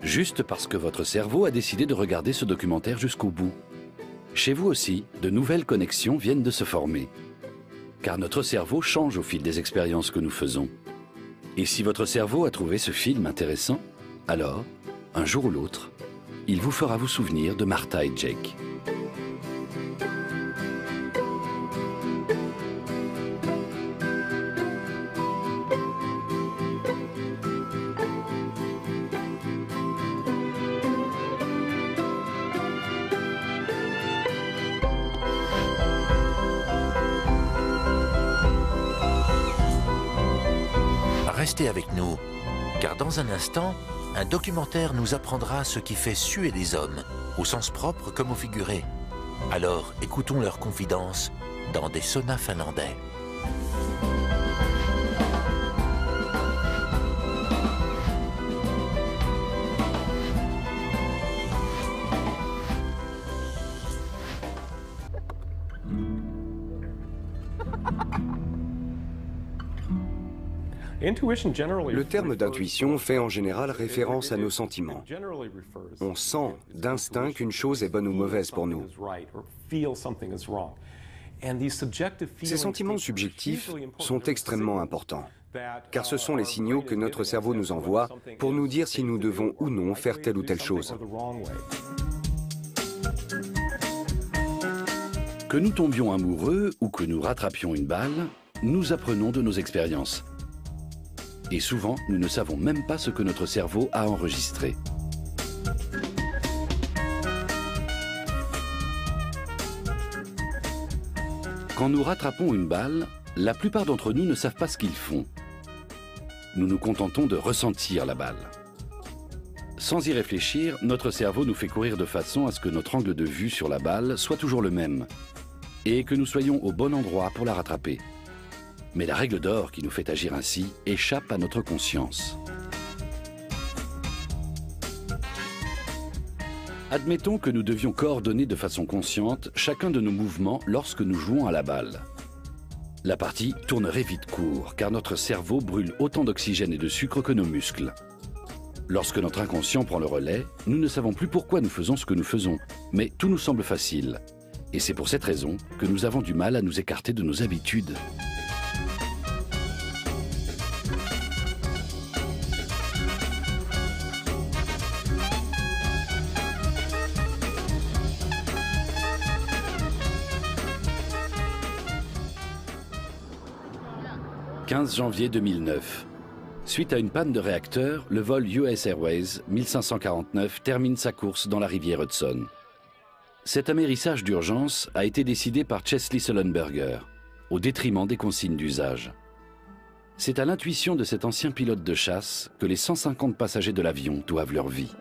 Juste parce que votre cerveau a décidé de regarder ce documentaire jusqu'au bout. Chez vous aussi, de nouvelles connexions viennent de se former. Car notre cerveau change au fil des expériences que nous faisons. Et si votre cerveau a trouvé ce film intéressant, alors, un jour ou l'autre, il vous fera vous souvenir de Martha et Jake. Restez avec nous, car dans un instant, un documentaire nous apprendra ce qui fait suer les hommes, au sens propre comme au figuré. Alors, écoutons leurs confidences dans des saunas finlandais. Le terme d'intuition fait en général référence à nos sentiments. On sent d'instinct qu'une chose est bonne ou mauvaise pour nous. Ces sentiments subjectifs sont extrêmement importants, car ce sont les signaux que notre cerveau nous envoie pour nous dire si nous devons ou non faire telle ou telle chose. Que nous tombions amoureux ou que nous rattrapions une balle, nous apprenons de nos expériences. Et souvent, nous ne savons même pas ce que notre cerveau a enregistré. Quand nous rattrapons une balle, la plupart d'entre nous ne savent pas ce qu'ils font. Nous nous contentons de ressentir la balle. Sans y réfléchir, notre cerveau nous fait courir de façon à ce que notre angle de vue sur la balle soit toujours le même et que nous soyons au bon endroit pour la rattraper. Mais la règle d'or qui nous fait agir ainsi échappe à notre conscience. Admettons que nous devions coordonner de façon consciente chacun de nos mouvements lorsque nous jouons à la balle. La partie tournerait vite court, car notre cerveau brûle autant d'oxygène et de sucre que nos muscles. Lorsque notre inconscient prend le relais, nous ne savons plus pourquoi nous faisons ce que nous faisons, mais tout nous semble facile. Et c'est pour cette raison que nous avons du mal à nous écarter de nos habitudes. « 15 janvier 2009. Suite à une panne de réacteur, le vol US Airways 1549 termine sa course dans la rivière Hudson. Cet amérissage d'urgence a été décidé par Chesley Sullenberger, au détriment des consignes d'usage. C'est à l'intuition de cet ancien pilote de chasse que les 150 passagers de l'avion doivent leur vie.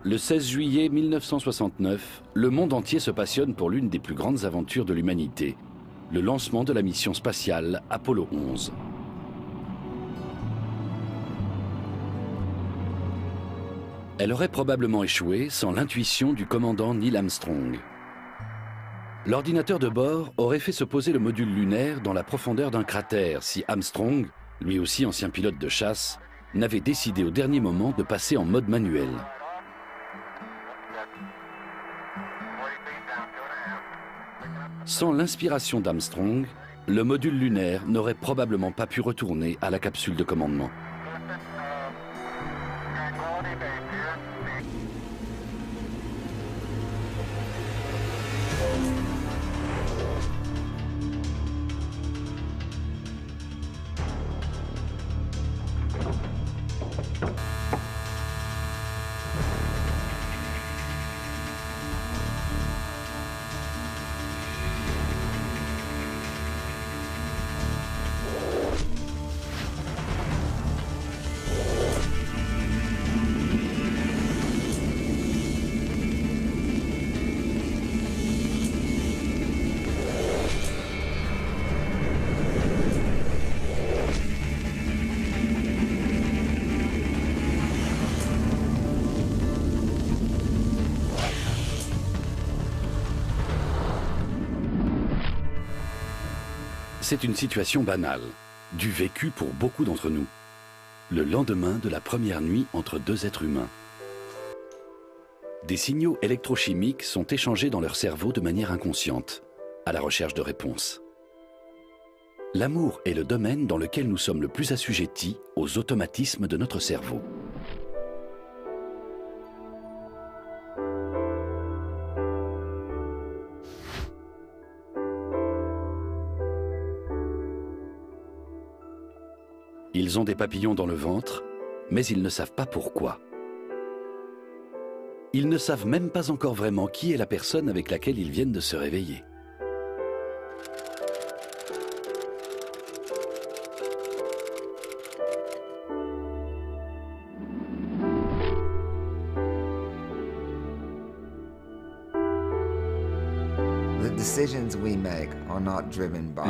Le 16 juillet 1969, le monde entier se passionne pour l'une des plus grandes aventures de l'humanité, le lancement de la mission spatiale Apollo 11. Elle aurait probablement échoué sans l'intuition du commandant Neil Armstrong. L'ordinateur de bord aurait fait se poser le module lunaire dans la profondeur d'un cratère si Armstrong, lui aussi ancien pilote de chasse, n'avait décidé au dernier moment de passer en mode manuel. Sans l'inspiration d'Armstrong, le module lunaire n'aurait probablement pas pu retourner à la capsule de commandement. C'est une situation banale, du vécu pour beaucoup d'entre nous. Le lendemain de la première nuit entre deux êtres humains. Des signaux électrochimiques sont échangés dans leur cerveau de manière inconsciente, à la recherche de réponses. L'amour est le domaine dans lequel nous sommes le plus assujettis aux automatismes de notre cerveau. Ils ont des papillons dans le ventre, mais ils ne savent pas pourquoi. Ils ne savent même pas encore vraiment qui est la personne avec laquelle ils viennent de se réveiller.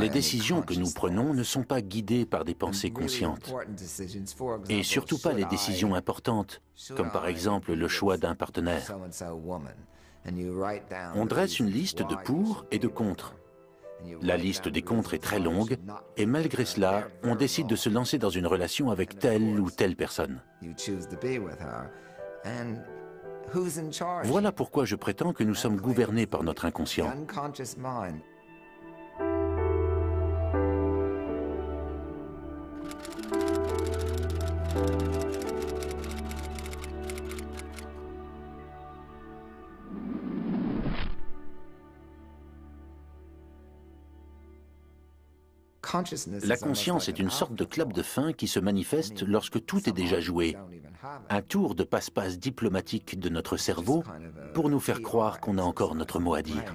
Les décisions que nous prenons ne sont pas guidées par des pensées conscientes. Et surtout pas les décisions importantes, comme par exemple le choix d'un partenaire. On dresse une liste de pour et de contre. La liste des contre est très longue, et malgré cela, on décide de se lancer dans une relation avec telle ou telle personne. Voilà pourquoi je prétends que nous sommes gouvernés par notre inconscient. La conscience est une sorte de clap de fin qui se manifeste lorsque tout est déjà joué. Un tour de passe-passe diplomatique de notre cerveau pour nous faire croire qu'on a encore notre mot à dire.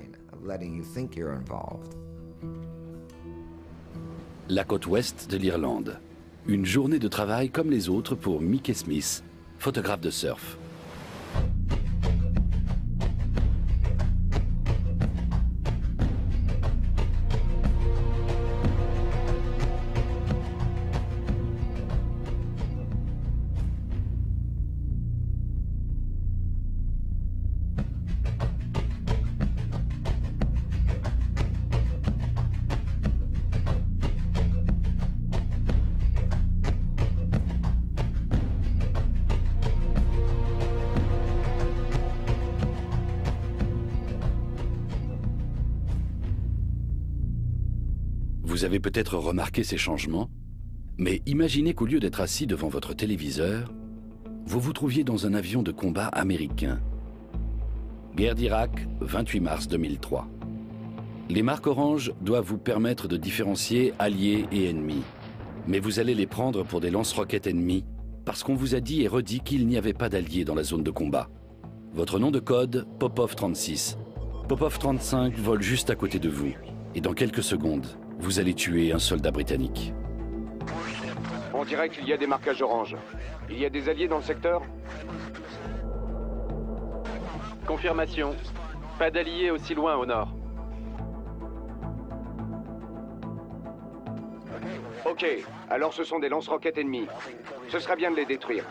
La côte ouest de l'Irlande. Une journée de travail comme les autres pour Mickey Smith, photographe de surf. Vous avez peut-être remarqué ces changements, mais imaginez qu'au lieu d'être assis devant votre téléviseur, vous vous trouviez dans un avion de combat américain. Guerre d'Irak, 28 mars 2003. Les marques oranges doivent vous permettre de différencier alliés et ennemis. Mais vous allez les prendre pour des lance-roquettes ennemis, parce qu'on vous a dit et redit qu'il n'y avait pas d'alliés dans la zone de combat. Votre nom de code, Popov 36. Popov 35 vole juste à côté de vous, et dans quelques secondes, vous allez tuer un soldat britannique. On dirait qu'il y a des marquages orange. Il y a des alliés dans le secteur? Confirmation. Pas d'alliés aussi loin au nord. Ok, alors ce sont des lance-roquettes ennemis. Ce serait bien de les détruire.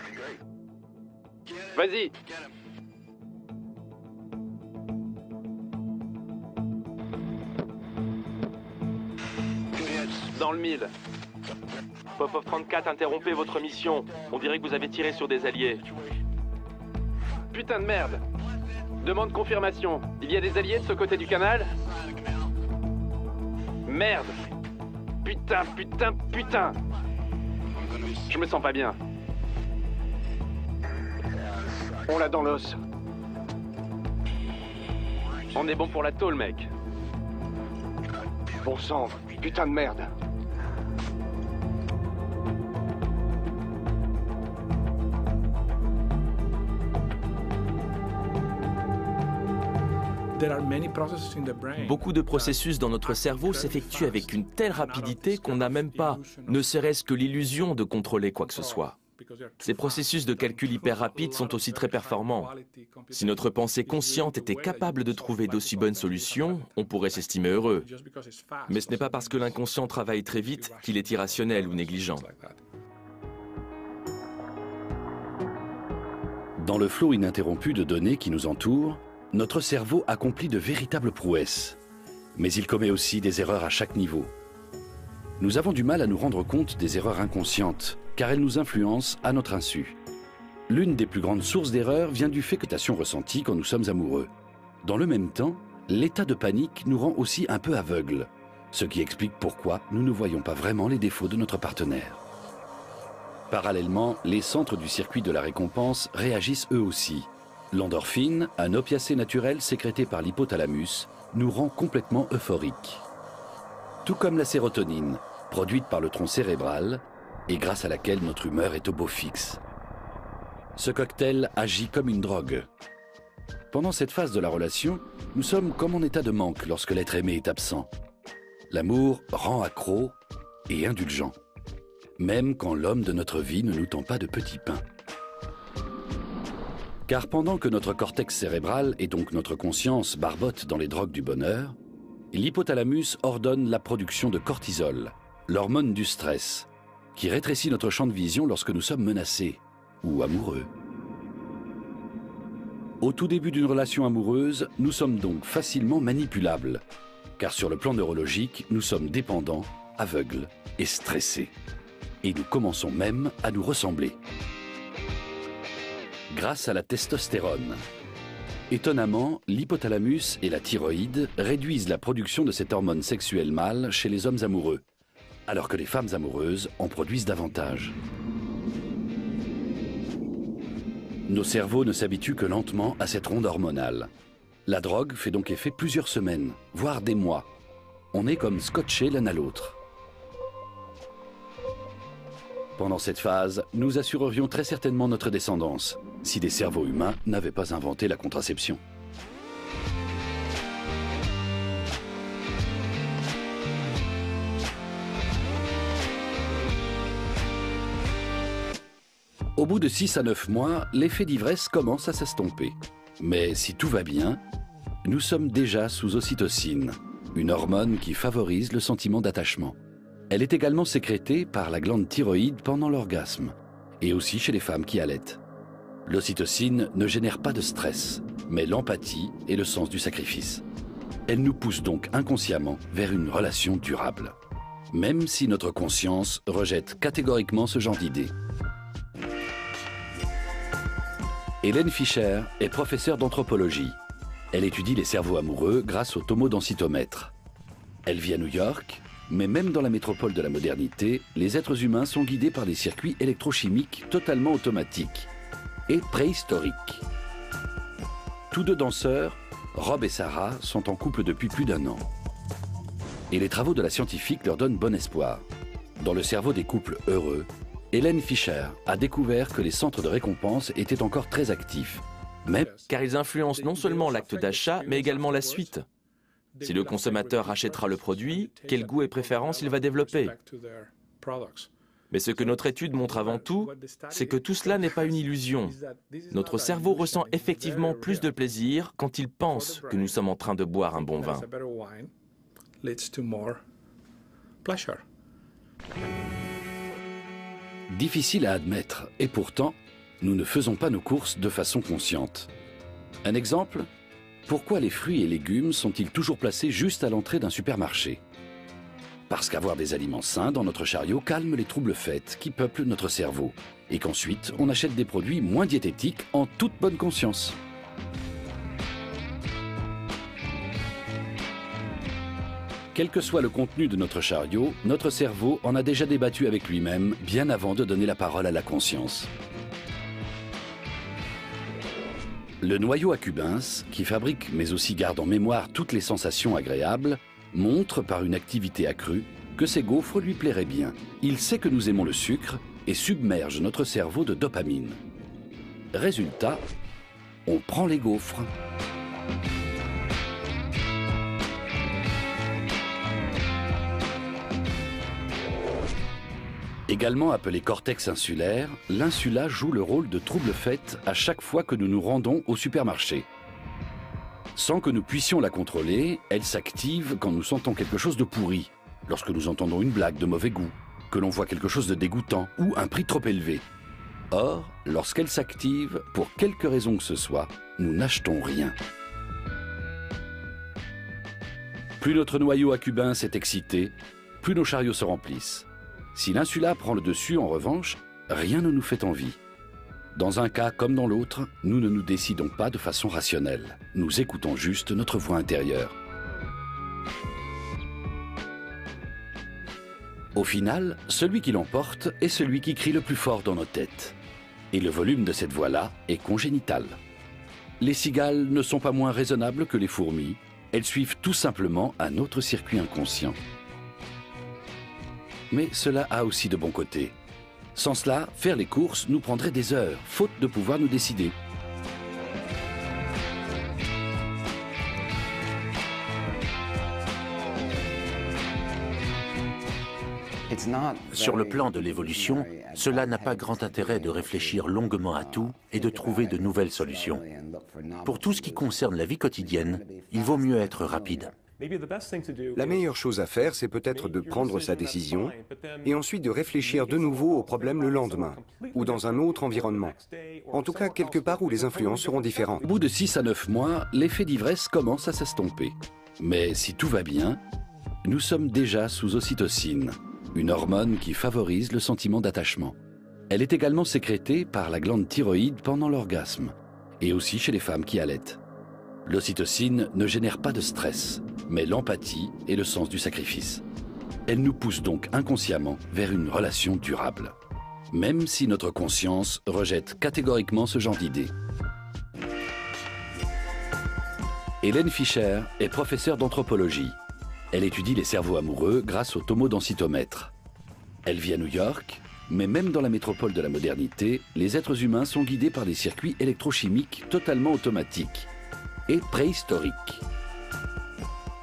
Vas-y. Dans le 1000. Popov 34, interrompez votre mission. On dirait que vous avez tiré sur des alliés. Putain de merde. Demande confirmation. Il y a des alliés de ce côté du canal? Merde. Putain, putain, putain. Je me sens pas bien. On l'a dans l'os. On est bon pour la tôle, mec. Bon sang, putain de merde. Beaucoup de processus dans notre cerveau s'effectuent avec une telle rapidité qu'on n'a même pas, ne serait-ce que l'illusion de contrôler quoi que ce soit. Ces processus de calcul hyper rapides sont aussi très performants. Si notre pensée consciente était capable de trouver d'aussi bonnes solutions, on pourrait s'estimer heureux. Mais ce n'est pas parce que l'inconscient travaille très vite qu'il est irrationnel ou négligent. Dans le flot ininterrompu de données qui nous entourent, notre cerveau accomplit de véritables prouesses. Mais il commet aussi des erreurs à chaque niveau. Nous avons du mal à nous rendre compte des erreurs inconscientes, car elles nous influencent à notre insu. L'une des plus grandes sources d'erreurs vient du fait que nous ressentie quand nous sommes amoureux. Dans le même temps, l'état de panique nous rend aussi un peu aveugles, ce qui explique pourquoi nous ne voyons pas vraiment les défauts de notre partenaire. Parallèlement, les centres du circuit de la récompense réagissent eux aussi. L'endorphine, un opiacé naturel sécrété par l'hypothalamus, nous rend complètement euphoriques. Tout comme la sérotonine, produite par le tronc cérébral, et grâce à laquelle notre humeur est au beau fixe. Ce cocktail agit comme une drogue. Pendant cette phase de la relation, nous sommes comme en état de manque lorsque l'être aimé est absent. L'amour rend accro et indulgent, même quand l'homme de notre vie ne nous tend pas de petits pains. Car pendant que notre cortex cérébral et donc notre conscience barbotent dans les drogues du bonheur, l'hypothalamus ordonne la production de cortisol, l'hormone du stress, qui rétrécit notre champ de vision lorsque nous sommes menacés ou amoureux. Au tout début d'une relation amoureuse, nous sommes donc facilement manipulables, car sur le plan neurologique, nous sommes dépendants, aveugles et stressés. Et nous commençons même à nous ressembler. Grâce à la testostérone. Étonnamment, l'hypothalamus et la thyroïde réduisent la production de cette hormone sexuelle mâle chez les hommes amoureux, alors que les femmes amoureuses en produisent davantage. Nos cerveaux ne s'habituent que lentement à cette ronde hormonale. La drogue fait donc effet plusieurs semaines, voire des mois. On est comme scotchés l'un à l'autre. Pendant cette phase, nous assurerions très certainement notre descendance, si des cerveaux humains n'avaient pas inventé la contraception. Au bout de 6 à 9 mois, l'effet d'ivresse commence à s'estomper. Mais si tout va bien, nous sommes déjà sous ocytocine, une hormone qui favorise le sentiment d'attachement. Elle est également sécrétée par la glande thyroïde pendant l'orgasme, et aussi chez les femmes qui allaitent. L'ocytocine ne génère pas de stress, mais l'empathie et le sens du sacrifice. Elle nous pousse donc inconsciemment vers une relation durable, même si notre conscience rejette catégoriquement ce genre d'idées. Hélène Fischer est professeure d'anthropologie. Elle étudie les cerveaux amoureux grâce au tomodensitomètre. Elle vit à New York, mais même dans la métropole de la modernité, les êtres humains sont guidés par des circuits électrochimiques totalement automatiques et préhistoriques. Tous deux danseurs, Rob et Sarah, sont en couple depuis plus d'1 an. Et les travaux de la scientifique leur donnent bon espoir. Dans le cerveau des couples heureux, Hélène Fischer a découvert que les centres de récompense étaient encore très actifs. Car ils influencent non seulement l'acte d'achat, mais également la suite. Si le consommateur rachètera le produit, quel goût et préférence il va développer. Mais ce que notre étude montre avant tout, c'est que tout cela n'est pas une illusion. Notre cerveau ressent effectivement plus de plaisir quand il pense que nous sommes en train de boire un bon vin. Difficile à admettre, et pourtant, nous ne faisons pas nos courses de façon consciente. Un exemple ? Pourquoi les fruits et légumes sont-ils toujours placés juste à l'entrée d'un supermarché ? Parce qu'avoir des aliments sains dans notre chariot calme les troubles faits qui peuplent notre cerveau, et qu'ensuite on achète des produits moins diététiques en toute bonne conscience. Quel que soit le contenu de notre chariot, notre cerveau en a déjà débattu avec lui-même bien avant de donner la parole à la conscience. Le noyau accumbens, qui fabrique mais aussi garde en mémoire toutes les sensations agréables, montre par une activité accrue que ces gaufres lui plairaient bien. Il sait que nous aimons le sucre et submerge notre cerveau de dopamine. Résultat, on prend les gaufres. Également appelé cortex insulaire, l'insula joue le rôle de trouble fait à chaque fois que nous nous rendons au supermarché. Sans que nous puissions la contrôler, elle s'active quand nous sentons quelque chose de pourri, lorsque nous entendons une blague de mauvais goût, que l'on voit quelque chose de dégoûtant ou un prix trop élevé. Or, lorsqu'elle s'active, pour quelque raison que ce soit, nous n'achetons rien. Plus notre noyau accumbens est excité, plus nos chariots se remplissent. Si l'insula prend le dessus, en revanche, rien ne nous fait envie. Dans un cas comme dans l'autre, nous ne nous décidons pas de façon rationnelle. Nous écoutons juste notre voix intérieure. Au final, celui qui l'emporte est celui qui crie le plus fort dans nos têtes. Et le volume de cette voix-là est congénital. Les cigales ne sont pas moins raisonnables que les fourmis. Elles suivent tout simplement un autre circuit inconscient. Mais cela a aussi de bons côtés. Sans cela, faire les courses nous prendrait des heures, faute de pouvoir nous décider. Sur le plan de l'évolution, cela n'a pas grand intérêt de réfléchir longuement à tout et de trouver de nouvelles solutions. Pour tout ce qui concerne la vie quotidienne, il vaut mieux être rapide. La meilleure chose à faire, c'est peut-être de prendre sa décision et ensuite de réfléchir de nouveau au problème le lendemain ou dans un autre environnement. En tout cas, quelque part où les influences seront différentes. Au bout de 6 à 9 mois, l'effet d'ivresse commence à s'estomper. Mais si tout va bien, nous sommes déjà sous ocytocine, une hormone qui favorise le sentiment d'attachement. Elle est également sécrétée par la glande thyroïde pendant l'orgasme, et aussi chez les femmes qui allaitent. L'ocytocine ne génère pas de stress, mais l'empathie et le sens du sacrifice. Elle nous pousse donc inconsciemment vers une relation durable, même si notre conscience rejette catégoriquement ce genre d'idées. Hélène Fischer est professeure d'anthropologie. Elle étudie les cerveaux amoureux grâce au tomodensitomètre. Elle vit à New York, mais même dans la métropole de la modernité, les êtres humains sont guidés par des circuits électrochimiques totalement automatiques et préhistoriques.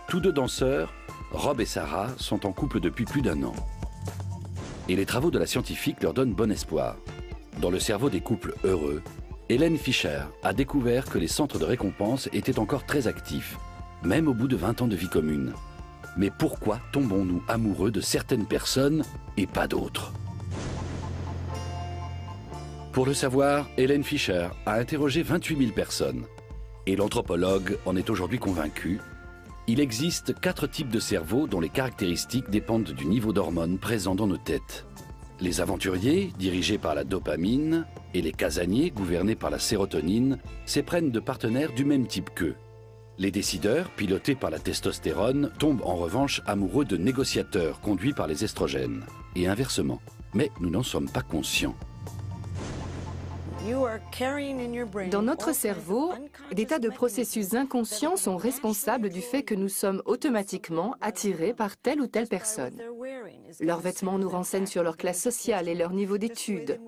Tous deux danseurs, Rob et Sarah, sont en couple depuis plus d'1 an. Et les travaux de la scientifique leur donnent bon espoir. Dans le cerveau des couples heureux, Hélène Fischer a découvert que les centres de récompense étaient encore très actifs, même au bout de 20 ans de vie commune. Mais pourquoi tombons-nous amoureux de certaines personnes et pas d'autres? Pour le savoir, Hélène Fischer a interrogé 28 000 personnes. Et l'anthropologue en est aujourd'hui convaincu. Il existe 4 types de cerveaux dont les caractéristiques dépendent du niveau d'hormones présent dans nos têtes. Les aventuriers, dirigés par la dopamine, et les casaniers, gouvernés par la sérotonine, s'éprennent de partenaires du même type qu'eux. Les décideurs, pilotés par la testostérone, tombent en revanche amoureux de négociateurs conduits par les estrogènes, et inversement. Mais nous n'en sommes pas conscients. Dans notre cerveau, des tas de processus inconscients sont responsables du fait que nous sommes automatiquement attirés par telle ou telle personne. Leurs vêtements nous renseignent sur leur classe sociale et leur niveau d'études.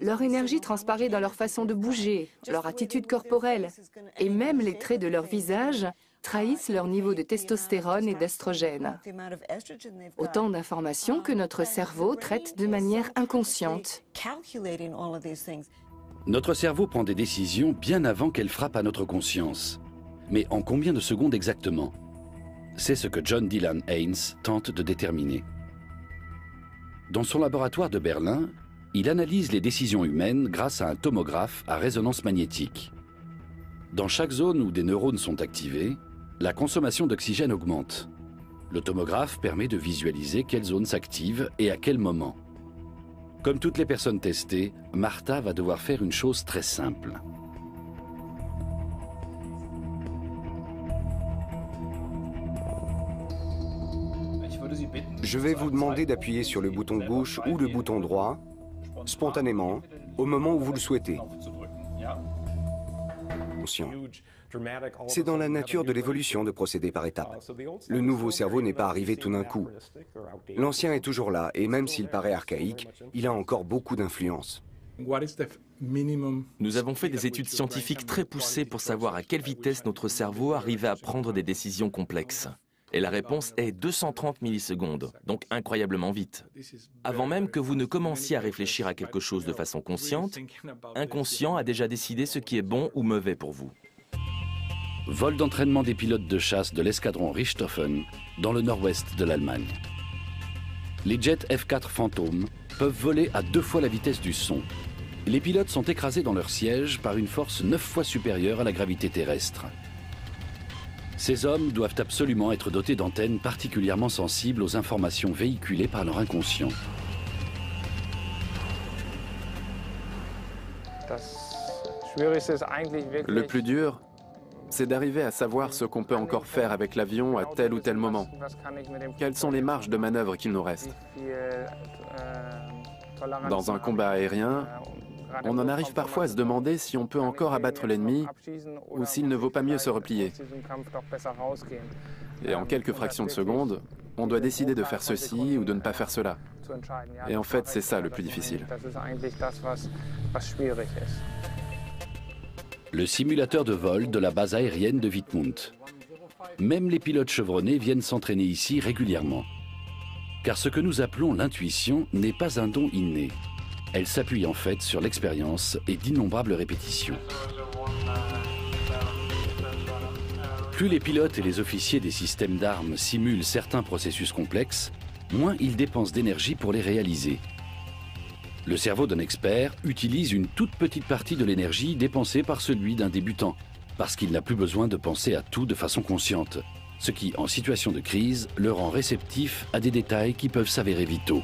Leur énergie transparaît dans leur façon de bouger, leur attitude corporelle, et même les traits de leur visage trahissent leur niveau de testostérone et d'estrogène. Autant d'informations que notre cerveau traite de manière inconsciente. Notre cerveau prend des décisions bien avant qu'elles frappent à notre conscience. Mais en combien de secondes exactement? C'est ce que John Dylan Haynes tente de déterminer. Dans son laboratoire de Berlin, il analyse les décisions humaines grâce à un tomographe à résonance magnétique. Dans chaque zone où des neurones sont activés, la consommation d'oxygène augmente. Le tomographe permet de visualiser quelle zone s'active et à quel moment. Comme toutes les personnes testées, Martha va devoir faire une chose très simple. Je vais vous demander d'appuyer sur le bouton gauche ou le bouton droit, spontanément, au moment où vous le souhaitez. C'est dans la nature de l'évolution de procéder par étapes. Le nouveau cerveau n'est pas arrivé tout d'un coup. L'ancien est toujours là, et même s'il paraît archaïque, il a encore beaucoup d'influence. Nous avons fait des études scientifiques très poussées pour savoir à quelle vitesse notre cerveau arrivait à prendre des décisions complexes. Et la réponse est 230 millisecondes, donc incroyablement vite. Avant même que vous ne commenciez à réfléchir à quelque chose de façon consciente, inconscient a déjà décidé ce qui est bon ou mauvais pour vous. Vol d'entraînement des pilotes de chasse de l'escadron Richthofen dans le nord-ouest de l'Allemagne. Les jets F-4 Phantom peuvent voler à 2 fois la vitesse du son. Les pilotes sont écrasés dans leur siège par une force 9 fois supérieure à la gravité terrestre. Ces hommes doivent absolument être dotés d'antennes particulièrement sensibles aux informations véhiculées par leur inconscient. Le plus dur, c'est d'arriver à savoir ce qu'on peut encore faire avec l'avion à tel ou tel moment. Quelles sont les marges de manœuvre qu'il nous reste? Dans un combat aérien, on en arrive parfois à se demander si on peut encore abattre l'ennemi ou s'il ne vaut pas mieux se replier. Et en quelques fractions de secondes, on doit décider de faire ceci ou de ne pas faire cela. Et en fait, c'est ça le plus difficile. Le simulateur de vol de la base aérienne de Wittmund. Même les pilotes chevronnés viennent s'entraîner ici régulièrement. Car ce que nous appelons l'intuition n'est pas un don inné. Elle s'appuie en fait sur l'expérience et d'innombrables répétitions. Plus les pilotes et les officiers des systèmes d'armes simulent certains processus complexes, moins ils dépensent d'énergie pour les réaliser. Le cerveau d'un expert utilise une toute petite partie de l'énergie dépensée par celui d'un débutant, parce qu'il n'a plus besoin de penser à tout de façon consciente, ce qui, en situation de crise, le rend réceptif à des détails qui peuvent s'avérer vitaux.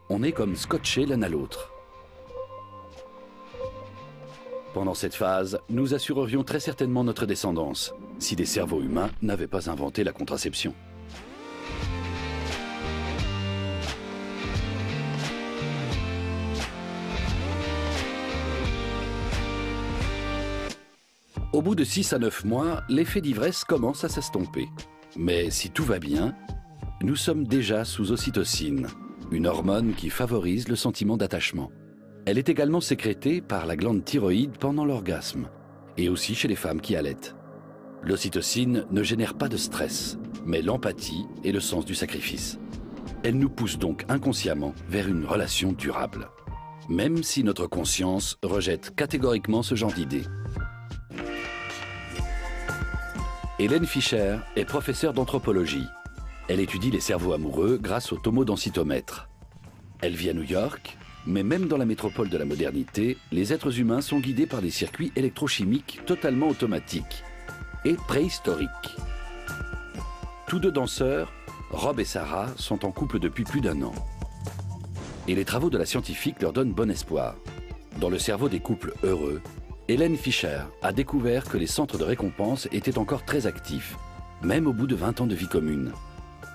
On est comme scotchés l'un à l'autre. Pendant cette phase, nous assurerions très certainement notre descendance, si des cerveaux humains n'avaient pas inventé la contraception. Au bout de 6 à 9 mois, l'effet d'ivresse commence à s'estomper. Mais si tout va bien, nous sommes déjà sous ocytocine, une hormone qui favorise le sentiment d'attachement. Elle est également sécrétée par la glande thyroïde pendant l'orgasme, et aussi chez les femmes qui allaitent. L'ocytocine ne génère pas de stress, mais l'empathie et le sens du sacrifice. Elle nous pousse donc inconsciemment vers une relation durable, même si notre conscience rejette catégoriquement ce genre d'idées. Hélène Fischer est professeure d'anthropologie. Elle étudie les cerveaux amoureux grâce au tomodensitomètre. Elle vit à New York, mais même dans la métropole de la modernité, les êtres humains sont guidés par des circuits électrochimiques totalement automatiques et préhistoriques. Tous deux danseurs, Rob et Sarah, sont en couple depuis plus d'1 an. Et les travaux de la scientifique leur donnent bon espoir. Dans le cerveau des couples heureux, Hélène Fischer a découvert que les centres de récompense étaient encore très actifs, même au bout de 20 ans de vie commune.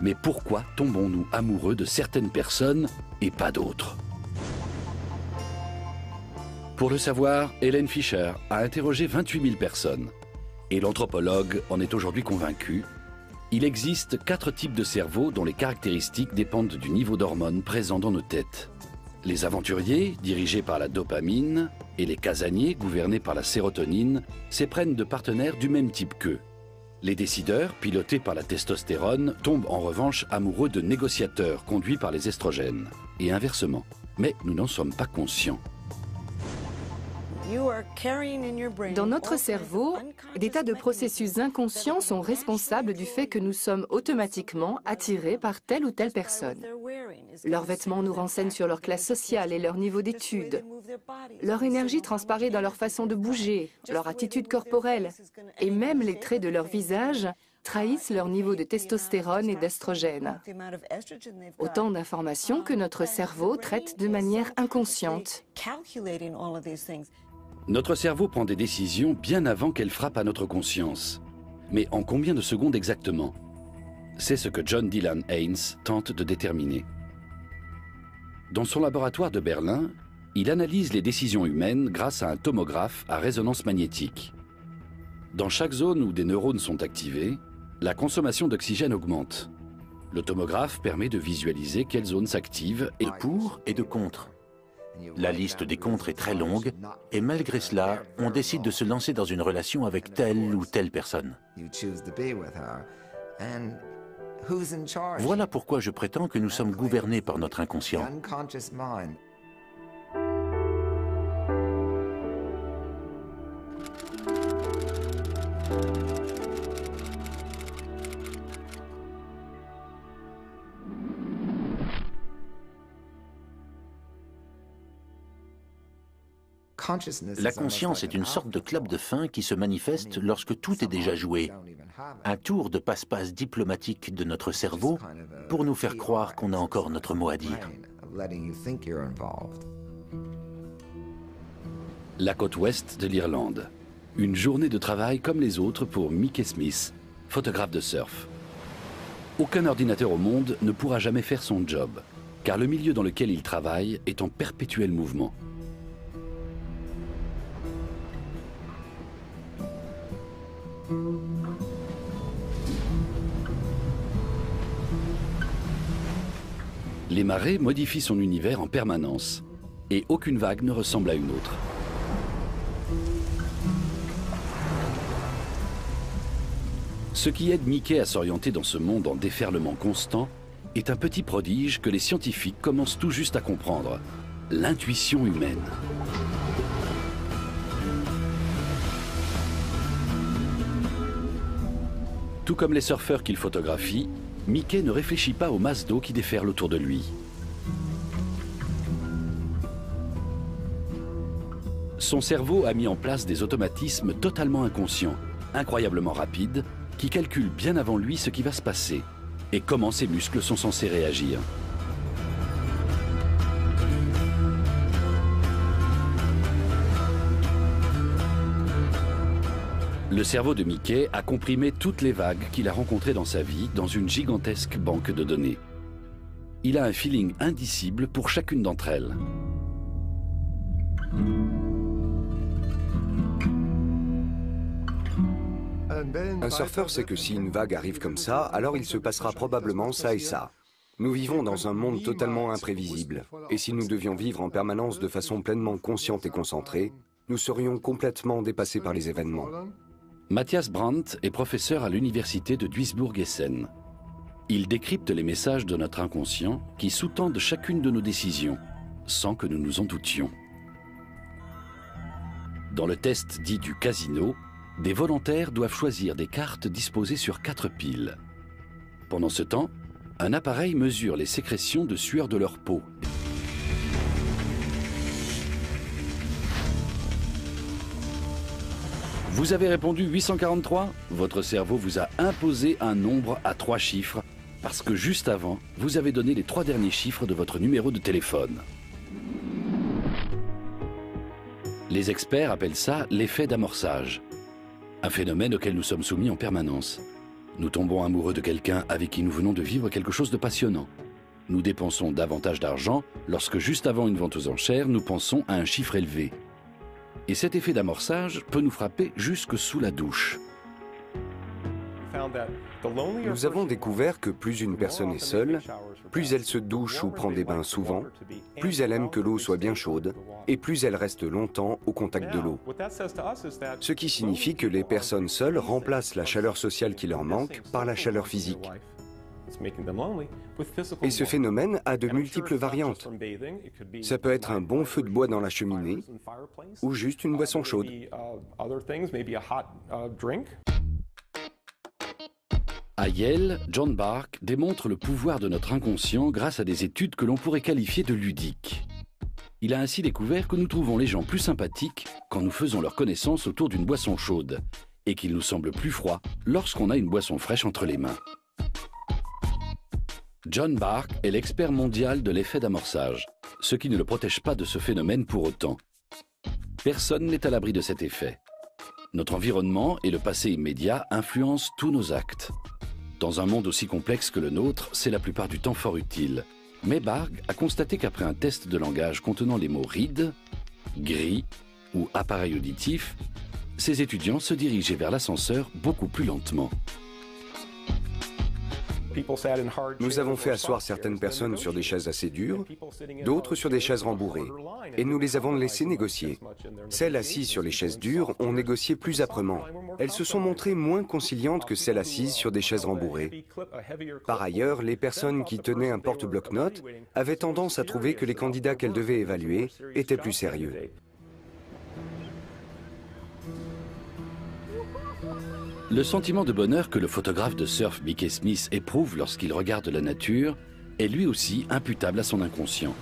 Mais pourquoi tombons-nous amoureux de certaines personnes et pas d'autres? Pour le savoir, Hélène Fischer a interrogé 28 000 personnes. Et l'anthropologue en est aujourd'hui convaincu. Il existe 4 types de cerveaux dont les caractéristiques dépendent du niveau d'hormones présent dans nos têtes. Les aventuriers, dirigés par la dopamine, et les casaniers, gouvernés par la sérotonine, s'éprennent de partenaires du même type qu'eux. Les décideurs, pilotés par la testostérone, tombent en revanche amoureux de négociateurs conduits par les estrogènes, et inversement. Mais nous n'en sommes pas conscients. Dans notre cerveau, des tas de processus inconscients sont responsables du fait que nous sommes automatiquement attirés par telle ou telle personne. Leurs vêtements nous renseignent sur leur classe sociale et leur niveau d'études. Leur énergie transparaît dans leur façon de bouger, leur attitude corporelle, et même les traits de leur visage trahissent leur niveau de testostérone et d'estrogène. Autant d'informations que notre cerveau traite de manière inconsciente. Notre cerveau prend des décisions bien avant qu'elles frappent à notre conscience. Mais en combien de secondes exactement? C'est ce que John Dylan Haynes tente de déterminer. Dans son laboratoire de Berlin, il analyse les décisions humaines grâce à un tomographe à résonance magnétique. Dans chaque zone où des neurones sont activés, la consommation d'oxygène augmente. Le tomographe permet de visualiser quelles zones s'activent et pour et de contre. La liste des contres est très longue et malgré cela, on décide de se lancer dans une relation avec telle ou telle personne. Voilà pourquoi je prétends que nous sommes gouvernés par notre inconscient. La conscience est une sorte de clap de fin qui se manifeste lorsque tout est déjà joué. Un tour de passe-passe diplomatique de notre cerveau pour nous faire croire qu'on a encore notre mot à dire. La côte ouest de l'Irlande. Une journée de travail comme les autres pour Mickey Smith, photographe de surf. Aucun ordinateur au monde ne pourra jamais faire son job, car le milieu dans lequel il travaille est en perpétuel mouvement. Les marées modifient son univers en permanence, et aucune vague ne ressemble à une autre. Ce qui aide Mickey à s'orienter dans ce monde en déferlement constant est un petit prodige que les scientifiques commencent tout juste à comprendre, l'intuition humaine. Tout comme les surfeurs qu'il photographie, Mickey ne réfléchit pas aux masses d'eau qui déferlent autour de lui. Son cerveau a mis en place des automatismes totalement inconscients, incroyablement rapides, qui calculent bien avant lui ce qui va se passer et comment ses muscles sont censés réagir. Le cerveau de Mickey a comprimé toutes les vagues qu'il a rencontrées dans sa vie dans une gigantesque banque de données. Il a un feeling indicible pour chacune d'entre elles. Un surfeur sait que si une vague arrive comme ça, alors il se passera probablement ça et ça. Nous vivons dans un monde totalement imprévisible. Et si nous devions vivre en permanence de façon pleinement consciente et concentrée, nous serions complètement dépassés par les événements. Matthias Brandt est professeur à l'université de Duisburg-Essen. Il décrypte les messages de notre inconscient qui sous-tendent chacune de nos décisions, sans que nous nous en doutions. Dans le test dit du casino, des volontaires doivent choisir des cartes disposées sur 4 piles. Pendant ce temps, un appareil mesure les sécrétions de sueur de leur peau. Vous avez répondu 843 ? Votre cerveau vous a imposé un nombre à 3 chiffres parce que juste avant, vous avez donné les 3 derniers chiffres de votre numéro de téléphone. Les experts appellent ça l'effet d'amorçage. Un phénomène auquel nous sommes soumis en permanence. Nous tombons amoureux de quelqu'un avec qui nous venons de vivre quelque chose de passionnant. Nous dépensons davantage d'argent lorsque juste avant une vente aux enchères, nous pensons à un chiffre élevé. Et cet effet d'amorçage peut nous frapper jusque sous la douche. Nous avons découvert que plus une personne est seule, plus elle se douche ou prend des bains souvent, plus elle aime que l'eau soit bien chaude, et plus elle reste longtemps au contact de l'eau. Ce qui signifie que les personnes seules remplacent la chaleur sociale qui leur manque par la chaleur physique. Et ce phénomène a de multiples variantes. Ça peut être un bon feu de bois dans la cheminée, ou juste une boisson chaude. À Yale, John Bark démontre le pouvoir de notre inconscient grâce à des études que l'on pourrait qualifier de ludiques. Il a ainsi découvert que nous trouvons les gens plus sympathiques quand nous faisons leur connaissance autour d'une boisson chaude, et qu'il nous semble plus froid lorsqu'on a une boisson fraîche entre les mains. John Bark est l'expert mondial de l'effet d'amorçage, ce qui ne le protège pas de ce phénomène pour autant. Personne n'est à l'abri de cet effet. Notre environnement et le passé immédiat influencent tous nos actes. Dans un monde aussi complexe que le nôtre, c'est la plupart du temps fort utile. Maybarg a constaté qu'après un test de langage contenant les mots ride, gris ou appareil auditif, ses étudiants se dirigeaient vers l'ascenseur beaucoup plus lentement. Nous avons fait asseoir certaines personnes sur des chaises assez dures, d'autres sur des chaises rembourrées, et nous les avons laissées négocier. Celles assises sur les chaises dures ont négocié plus âprement. Elles se sont montrées moins conciliantes que celles assises sur des chaises rembourrées. Par ailleurs, les personnes qui tenaient un porte-bloc-notes avaient tendance à trouver que les candidats qu'elles devaient évaluer étaient plus sérieux. Le sentiment de bonheur que le photographe de surf Mickey Smith éprouve lorsqu'il regarde la nature est lui aussi imputable à son inconscient.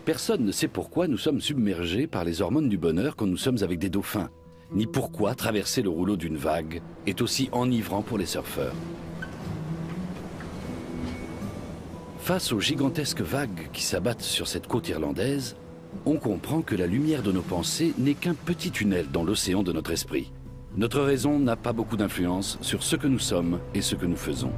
Personne ne sait pourquoi nous sommes submergés par les hormones du bonheur quand nous sommes avec des dauphins, ni pourquoi traverser le rouleau d'une vague est aussi enivrant pour les surfeurs. Face aux gigantesques vagues qui s'abattent sur cette côte irlandaise, on comprend que la lumière de nos pensées n'est qu'un petit tunnel dans l'océan de notre esprit. Notre raison n'a pas beaucoup d'influence sur ce que nous sommes et ce que nous faisons.